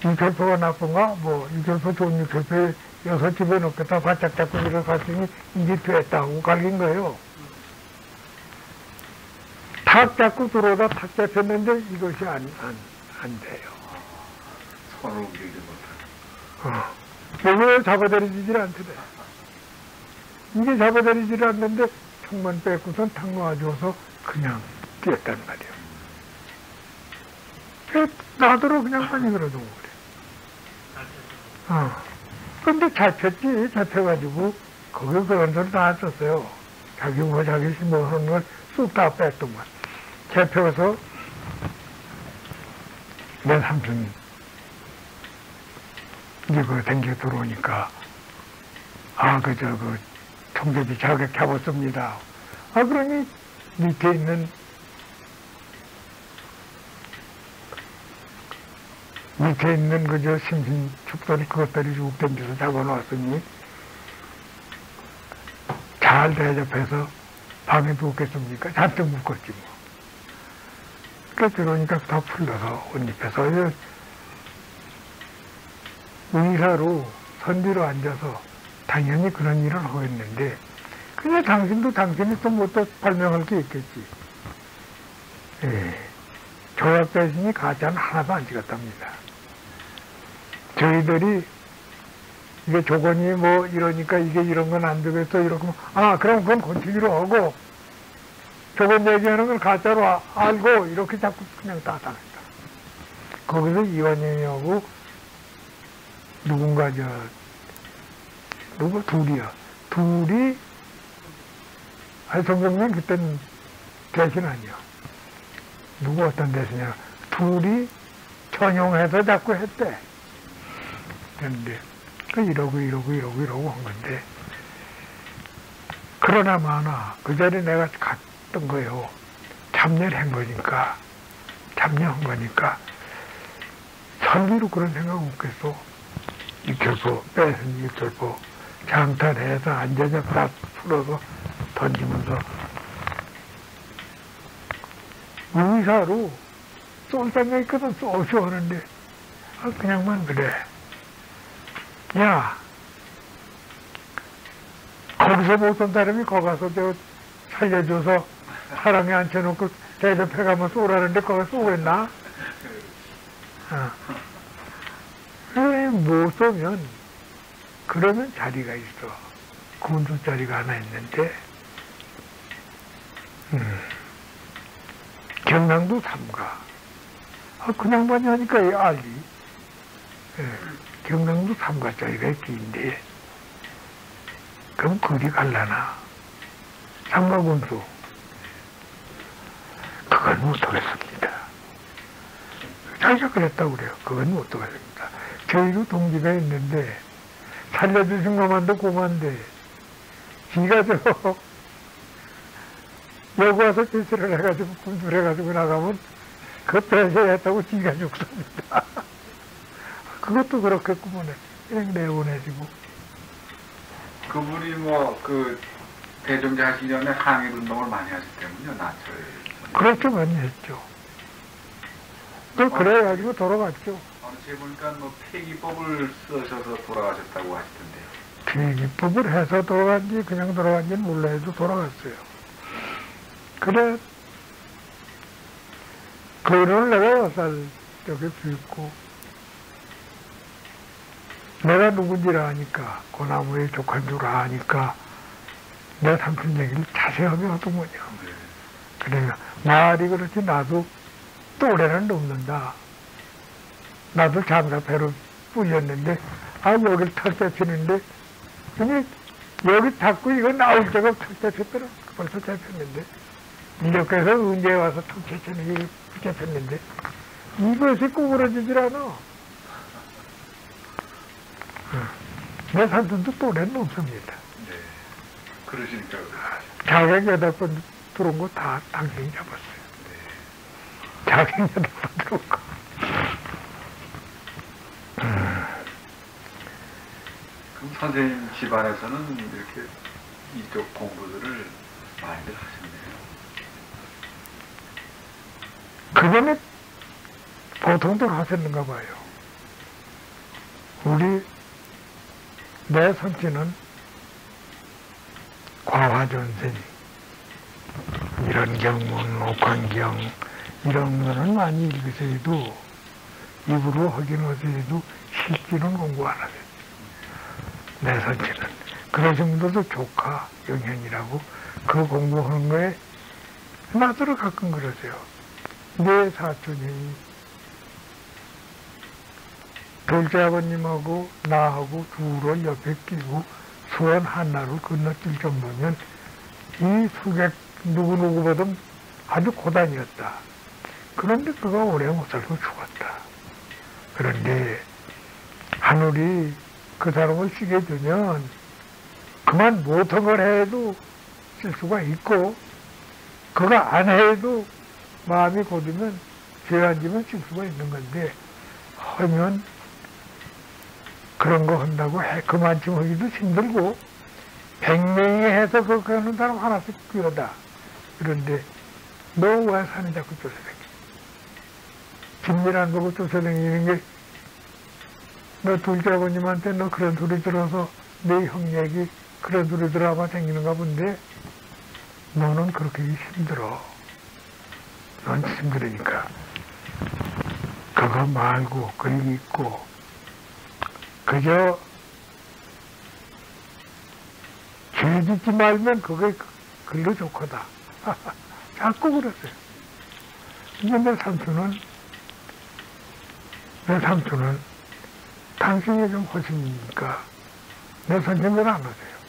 이결포가 나쁜가? 이결포 좋은 이결포에 6집에 넣겠다 바짝 잡고 일어났으니 이게 됐다고 갈긴 거예요. 탁 잡고 들어오다 탁 잡혔는데 이것이 안 돼요. 손을 움직이지 못해. 이게 잡아다리질 않더래. 이게 잡아다리질 않는데 총만 뺏고선 탁 놓아줘서 그냥 뛰었단 말이에요. 나더러 그냥 많이 그러던 거래. 근데 잡혔지. 잡혀가지고 거기 그런 소리 다 했었어요. 자기 신고하는 걸 쑥 다 뺐더만. 잡혀서 내 삼촌 이제 댕겨 들어오니까 총잡이 자격 잡았습니다. 그러니 밑에 있는 그저 심신 축소리 그것들이 쭉 댕겨서 잡아놓았으니 잘 대접해서 밤에 묵겠습니까? 잔뜩 묵었지 뭐. 그래서 들어오니까 다 풀려서 옷 입혀서 의사로 선비로 앉아서 당연히 그런 일을 하고 있는데 그냥 당신이 또 뭐 또 발명할 게 있겠지. 조약 대신이 가짜는 하나도 안 찍었답니다. 저희들이 이게 조건이 뭐 이러니까 이게 이런 건 안 되겠어 이러고 그럼 그건 고치기로 하고 조건 얘기하는 걸 가짜로 알고 이렇게 자꾸 그냥 따당했다. 거기서 이완영이하고 둘이 아니, 송경민 그때는 대신 아니야. 누구 어떤 대신이야. 둘이 전용해서 자꾸 했대. 그런데, 이러고 한 건데. 그러나 마나, 그 자리에 내가 갔던 거요. 참여를 한 거니까, 설비로 그런 생각 없겠어. 익혀서, 뺏은 익혀서, 장탄해서, 앉아서 다 풀어서, 던지면서, 의사로 쏠 생각이 있거든, 쏘쇼 하는데, 그냥만 그래. 야, 거기서 못 쏜 사람이 거기 가서 저 살려줘서 사람이 앉혀놓고 대접해가면 쏘라는데 거기 쏘겠나? 못 쏘면, 그러면 자리가 있어. 군수 자리가 하나 있는데, 경상도 삼가. 그냥 많이 하니까 알지. 경상도 삼가 자리가 있긴데, 그럼 그리 갈라나? 삼가군수. 그건 못하겠습니다. 자기가 그랬다고 그래요. 그건 못하겠습니다. 저희도 동지가 있는데, 살려주신 것만도 고만데, 지가 여기 와서 제시를 해가지고, 군수를 해가지고 나가면, 그거 배제했다고 지가 죽습니다. 그것도 그렇겠구먼. 그냥 내보내지고. 그분이 대종자 하시기 전에 항일 운동을 많이 하셨기 때문에요, 나철. 그렇죠, 많이 했죠. 그래가지고 돌아갔죠. 제가 보니까 폐기법을 쓰셔서 돌아가셨다고 하시던데요. 폐기법을 해서 돌아간지, 그냥 돌아간지는 몰라 해도 돌아갔어요. 그래, 그걸 내가 6살 저기 빚고, 내가 누군지를 아니까, 고나무에 족한 줄 아니까, 내 삼촌 얘기를 자세하게 하더군요. 그러니까, 말이 그렇지, 나도 또래는 넘는다. 나도 잠사패로 뿌렸는데, 여길 탁 잡히는데, 근데 여기 닫고 이거 나올 데가 탁 잡혔더라. 벌써 잡혔는데. 이렇게 해서 언제 와서 탁 잡히는 게 잡혔는데, 이것이 구부러지질 않아. 내 삼촌도 또래는 없습니다. 네. 그러시니까. 자객 8번 들어온 거 다 당신이 잡았어요. 네. 자객 8번 들어온 거. 그럼 선생님 집안에서는 이렇게 이쪽 공부들을 많이들 하셨네요. 그전에 보통들 하셨는가 봐요. 내 손치는 과화전생, 이런 경문, 옥환경, 이런 거는 많이 읽으셔도, 입으로 확인하셔도 실기는 공부 안 하세요. 내 손치는. 그러신 분들도 조카, 영현이라고 그 공부하는 거에 나더러 가끔 그러세요. 내 사촌이 둘째 아버님하고 나하고 둘을 옆에 끼고 수원 한나를 건너뛸 정도면 이 수객 누구보다 아주 고단이었다. 그런데 그가 오래 못 살고 죽었다. 그런데 하늘이 그 사람을 쉬게 두면 그만 못한 걸 해도 쓸 수가 있고, 그가 안 해도 마음이 고두면 죄 안 지면 쓸 수가 있는 건데, 하면 그런 거 한다고 그만큼 하기도 힘들고, 100명이 해서 그렇게 하는 사람 하나씩 귀하다. 그런데 너 왜 산에 자꾸 쫓아다니? 진밀 안 보고 쫓아다니는 게, 너 둘째 아버님한테 너 그런 소리 들어서 내 형 얘기 그런 소리 들어봐 생기는가 본데, 너는 그렇게 힘들어. 넌 힘들으니까 그거 말고 그리 있고 그저 죄 짓지 말면 그게 글로 좋거다. 자꾸 그랬어요. 근데 내 삼촌은 당신이 좀 하시니까 내 선생님을 안 하세요.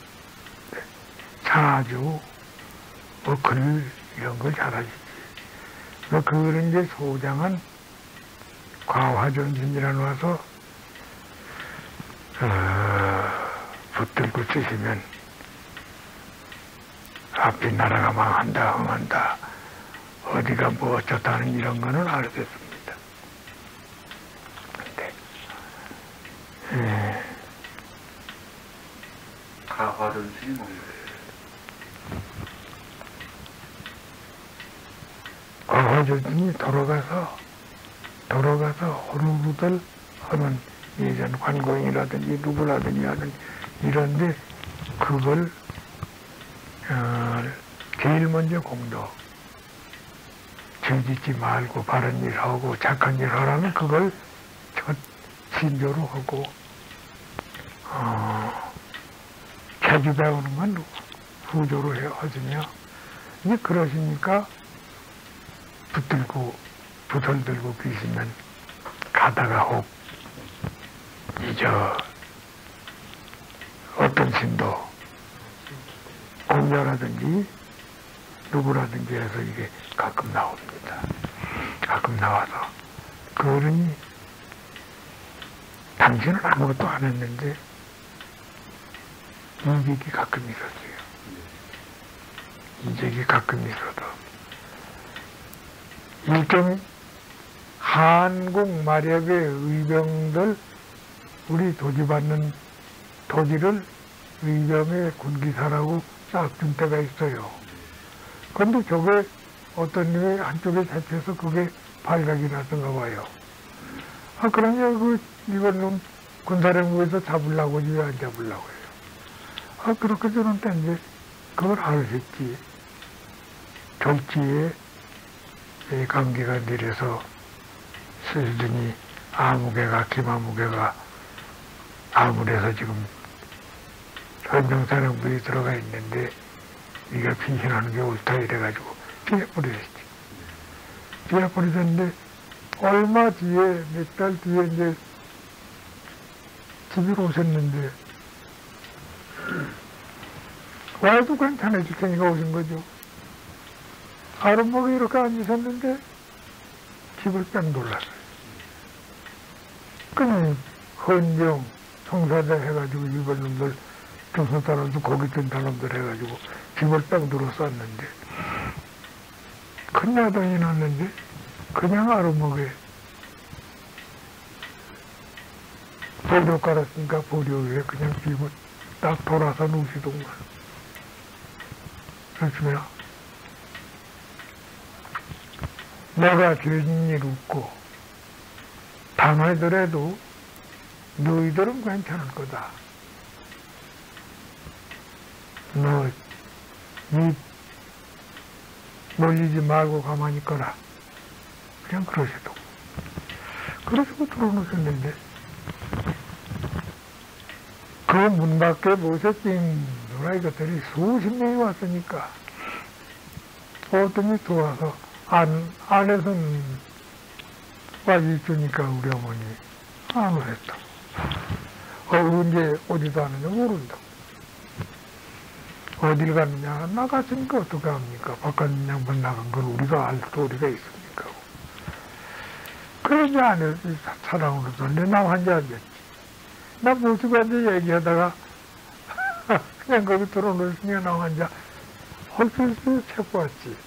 자주 글 이런 걸 잘하시지. 그거를 이제 소장은 과화전신이라 와서 붙들고 쓰시면 앞이 나라가 망한다, 흥한다, 어디가 뭐 어쩌다는 이런 거는 알아듣습니다. 근데, 가화전신이 뭔가요? 과화전신이 돌아가서 호루루들 하는 예전 관공이라든지 누구라든지 하는 이런데 그걸 제일 먼저 공도 죄짓지 말고 바른 일 하고 착한 일 하라면 그걸 첫 신조로 하고 자주 배우는 건 후조로 하시며 이제 그러시니까 붓을 들고 계시면 가다가 혹 어떤 신도 공자라든지 누구라든지 해서 이게 가끔 나옵니다. 가끔 나와서 그 어른이 당신은 아무것도 안 했는데 이직이 가끔 있었어요. 이직이 가끔 있어도 일종 한국 마렵의 의병들 우리 도지받는 토지를 의병의 군기사라고 싹 준 때가 있어요. 그런데 저게 어떤 놈이 한쪽에 잡혀서 그게 발각이 났던가 봐요. 그러냐, 이건 놈 군사령부에서 잡으려고 하지 왜 안 잡으려고 해요. 그렇게 저는 때 이제 그걸 알았지. 졸지에 감기가 내려서 쓰더니 김아무개가 아무래서 지금 헌정사령부에 들어가 있는데 네가 피신하는 게 옳다 이래가지고 피해버렸지. 피해버리던데 얼마 뒤에 몇 달 뒤에 이제 집으로 오셨는데 와도 괜찮아질 테니까 오신 거죠. 아랫목에 이렇게 앉으셨는데 집을 뺑 돌랐어요. 그냥 헌정, 성사자 해가지고 일본 놈들 경선 사람도 거기 있던 사람들 해가지고 집을 뺑 들어쌌는데 큰 야당이 났는데 그냥 아랫목에 보려 깔았으니까 보려 위에 그냥 집을 딱 돌아서 누시더구만. 그렇습니다. 내가 죄진 일 없고 당하더라도 너희들은 괜찮을 거다. 니 놀리지 말고 가만히 있거라. 그냥 그러시더고. 그러시고 들어놓으셨는데 그 문 밖에 모셨진 노라이 것들이 수십 명이 왔으니까 어떤 이 들어와서 안에서는 와지 있으니까 우리 어머니 안 오랬다. 언제 어디서 하느냐 모른다고. 어딜 갔느냐 나갔으니까 어떻게 합니까? 바깥 양반 나간 걸 우리가 알 도리가 있습니까? 그러지 안에서 사랑으로 던데 나 혼자 앉았지. 나 모습 앉아 얘기하다가 그냥 거기 들어놓으시냐 나 혼자 헐슬슬 책 봤지.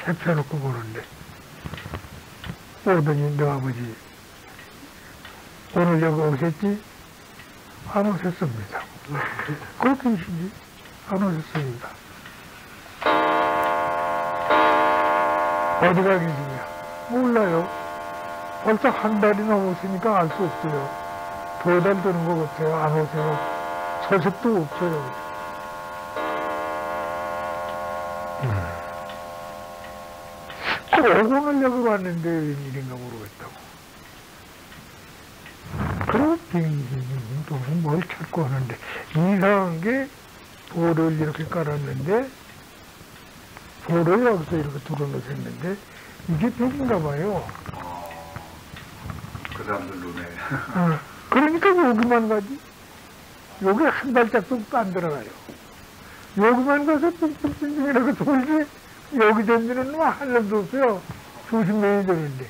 책 펴놓고 보는데 오더니 너 아버지 오늘 여기 오셨지? 안 오셨습니다. 그렇게시지? 안 오셨습니다. 어디가 계시냐? 몰라요. 벌써 한 달이 넘었으니까 알 수 없어요. 2달 되는 것 같아요. 안 오세요. 소식도 없어요. 오늘 여기 왔는데 웬일인가 모르겠다고. 그렇게 뭘 찾고 하는데 이상한 게 볼을 이렇게 깔았는데 볼을 여기서 이렇게 들어놓으셨는데 이게 벽인가 봐요. 그 사람들 눈에. 그러니까 여기만 가지. 여기 한 발짝도 안 들어가요. 여기만 가서 뚱뚱뚱 이렇게 돌지, 여기 던지는 놈 한 놈도 없어요. 수십 명이 되는데.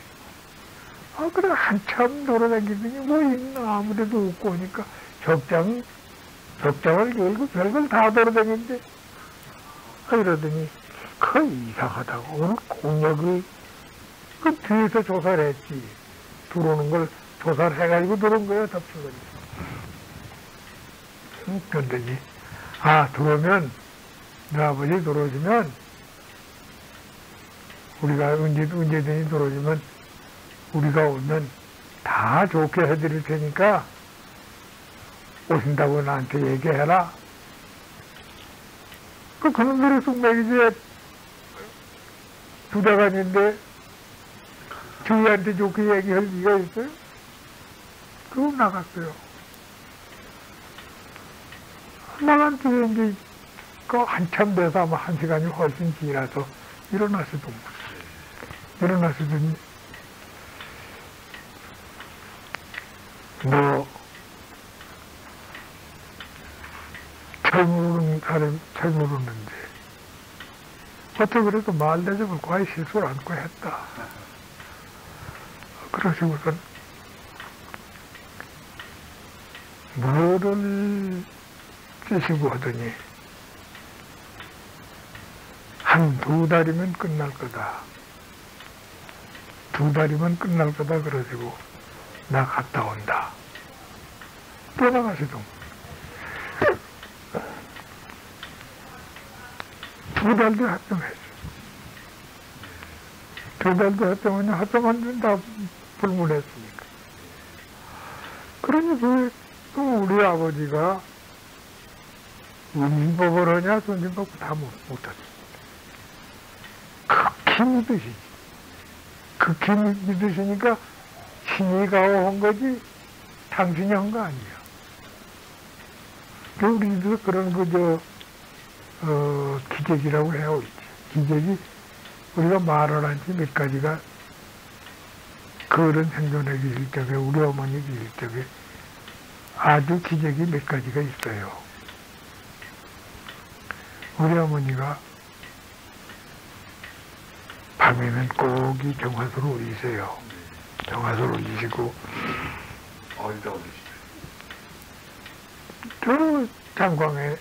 아, 그래, 한참 돌아다니더니 뭐 있나 아무데도 없고 오니까 벽장을 열고 별걸 다 돌아다니는데, 아, 이러더니, 그 이상하다고. 오늘 공약을 그 뒤에서 조사를 했지. 들어오는 걸 조사를 해가지고 들어온 거야, 답수가. 그러더니, 아, 들어오면, 내 아버지 들어오시면, 우리가 언제든지 들어오시면, 우리가 오면 다 좋게 해드릴 테니까, 오신다고 나한테 얘기해라. 그놈들의 숙맥이지, 부자간인데, 저희한테 좋게 얘기할 리가 있어요? 그럼 나갔어요. 나간 뒤에 이제, 그 한참 돼서 아마 1시간이 훨씬 지나서 일어나시더니, 젊으는데, 어떻게 그래도 말 대접을 과히 실수를 않고 했다. 그러시고선, 뭐를 쓰시고 하더니, 한 2달이면 끝날 거다. 2달이면 끝날 거다. 그러시고, 나 갔다 온다. 또 나가시동. 2달도 합병했어. 2달도 합병하냐, 합병하면 다 불문했으니까. 그러니 또 우리 아버지가 운법을 하냐, 손진법 다 못하지. 극히 믿으시지. 극히 믿으시니까 신이 가호한 거지, 당신이 한 거 아니야. 우리도 그런 기적이라고 해요. 기적이 우리가 말을 한 지 몇 가지가 그런 생존에 계실 적에, 우리 어머니 계실 적에 아주 기적이 몇 가지가 있어요. 우리 어머니가 밤에는 꼭 이 정화소를 올리세요. 정화소를 올리시고, 어디다 올리시죠? 저 장광에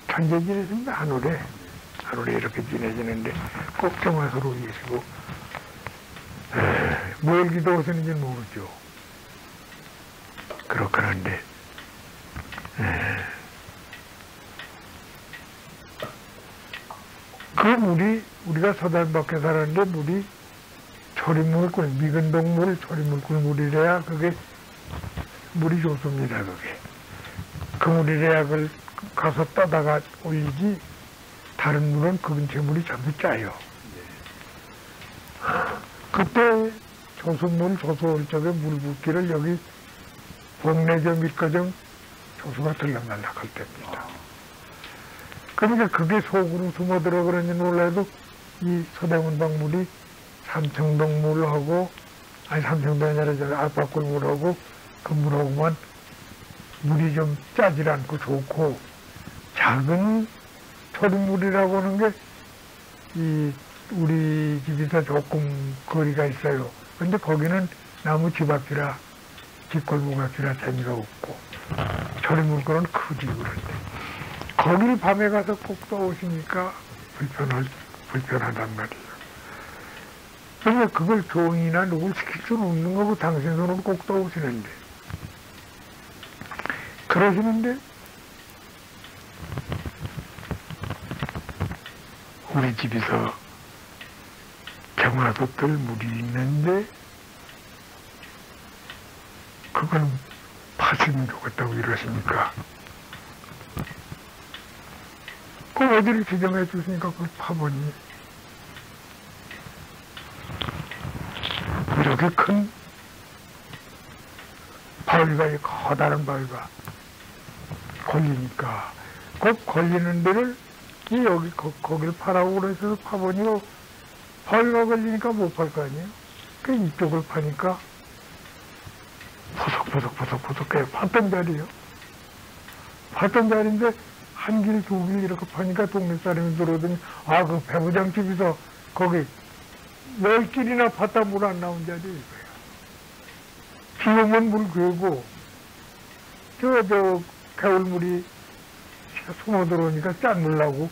천재 지내십니다. 하늘에 이렇게 지내지는데 꼭 정화소를 올리시고, 뭘 기도하시는지 모르죠. 그렇겠는데, 그 물이, 우리가 서단 밖에 살았는데 물이 초리물꿀, 미근동물, 초리물꿀 물이래야 그게 물이 좋습니다, 그게. 그 물이래야 그걸 가서 떠다가 올리지, 다른 물은 그 근처 물이 전부 짜요. 그때 조수올 적에 물 붓기를 여기 동네저 밑거정 조수가 들락날락할 때입니다. 그러니까 그게 속으로 숨어들어 그런지 몰라도 이 서대문방 물이 삼청동 물하고, 아니 삼청동이 아니라 저 알파골 물하고 그 물하고만 물이 좀 짜질 않고 좋고, 작은 초리물이라고 하는 게 이 우리 집에서 조금 거리가 있어요. 근데 거기는 나무 집 앞이라, 집골목 앞이라 재미가 없고, 초리물거는 크지. 그런데 거길 밤에 가서 꼭 떠오시니까 불편하단 말이에요. 그러니까 그걸 종이나 누굴 시킬 수는 없는 거고, 당신 손으로 꼭 떠오시는데, 그러시는데, 우리 집에서 경화도 뜰 물이 있는데, 그걸 파시면 좋겠다고 이러시니까, 그 어디를 지정해 주시니까 그걸 파보니, 이렇게 큰 바위가, 커다란 바위가 걸리니까, 그 걸리는 데를 거길 파라고 그래서 파보니 바위가 걸리니까 못 팔 거 아니에요? 그 이쪽을 파니까 포석포석 팔던 자리요. 팔던 자리인데 한 길, 두 길 이렇게 파니까 동네 사람이 들어오더니, 아, 그 배부장집에서 거기 10길이나 팠다 물 안 나온 자리 이거예요. 비 오면 물 괴고, 개울물이 숨어 들어오니까 짠물 나고,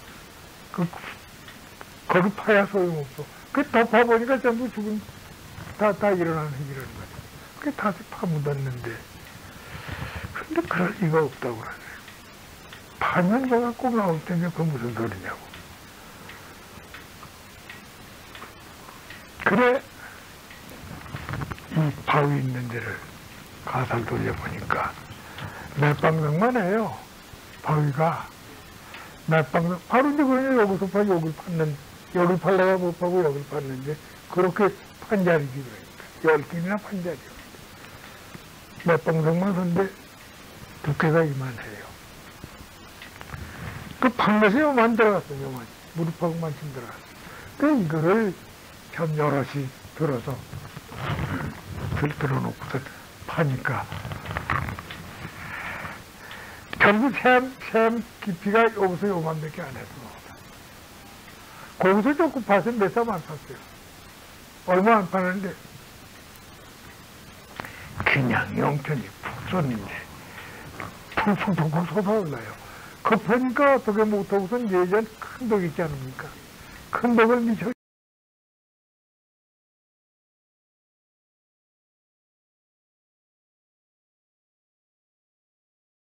거기 파야 소용없어. 더 파보니까 전부 죽은, 다 일어나는 일이라는 거죠. 그게 다 파묻었는데. 근데 그럴 리가 없다고 그러네. 파면 내가 꼭 나올 텐데 그건 무슨 소리냐고. 그래, 이 바위 있는 데를 가살 돌려보니까 맷방석만 해요. 바위가. 맷방석, 바로 이제 그냥 여기서 파, 여길 팠는, 여길 팔다가 못 파고 여길 팠는데, 그렇게 판 자리지, 그러니까. 10길이나 판 자리요. 맷방석만 선데 두께가 이만해요. 그 판것이 요만 들어갔어요, 요만. 무릎하고만 좀 들어갔어요. 그 이거를 참 여럿이 들어서, 들어놓고서 파니까, 결국 샘 깊이가 여기서 요만밖에 안 했어. 거기서 조금 파서 몇 삼 안 팠어요. 얼마 안 파는데, 그냥 영천이 푹 쏘는데, 푹푹 솟아올라요. 그 보니까 어떻게 못하고선 예전 큰 독 있지 않습니까? 큰 독을 미쳐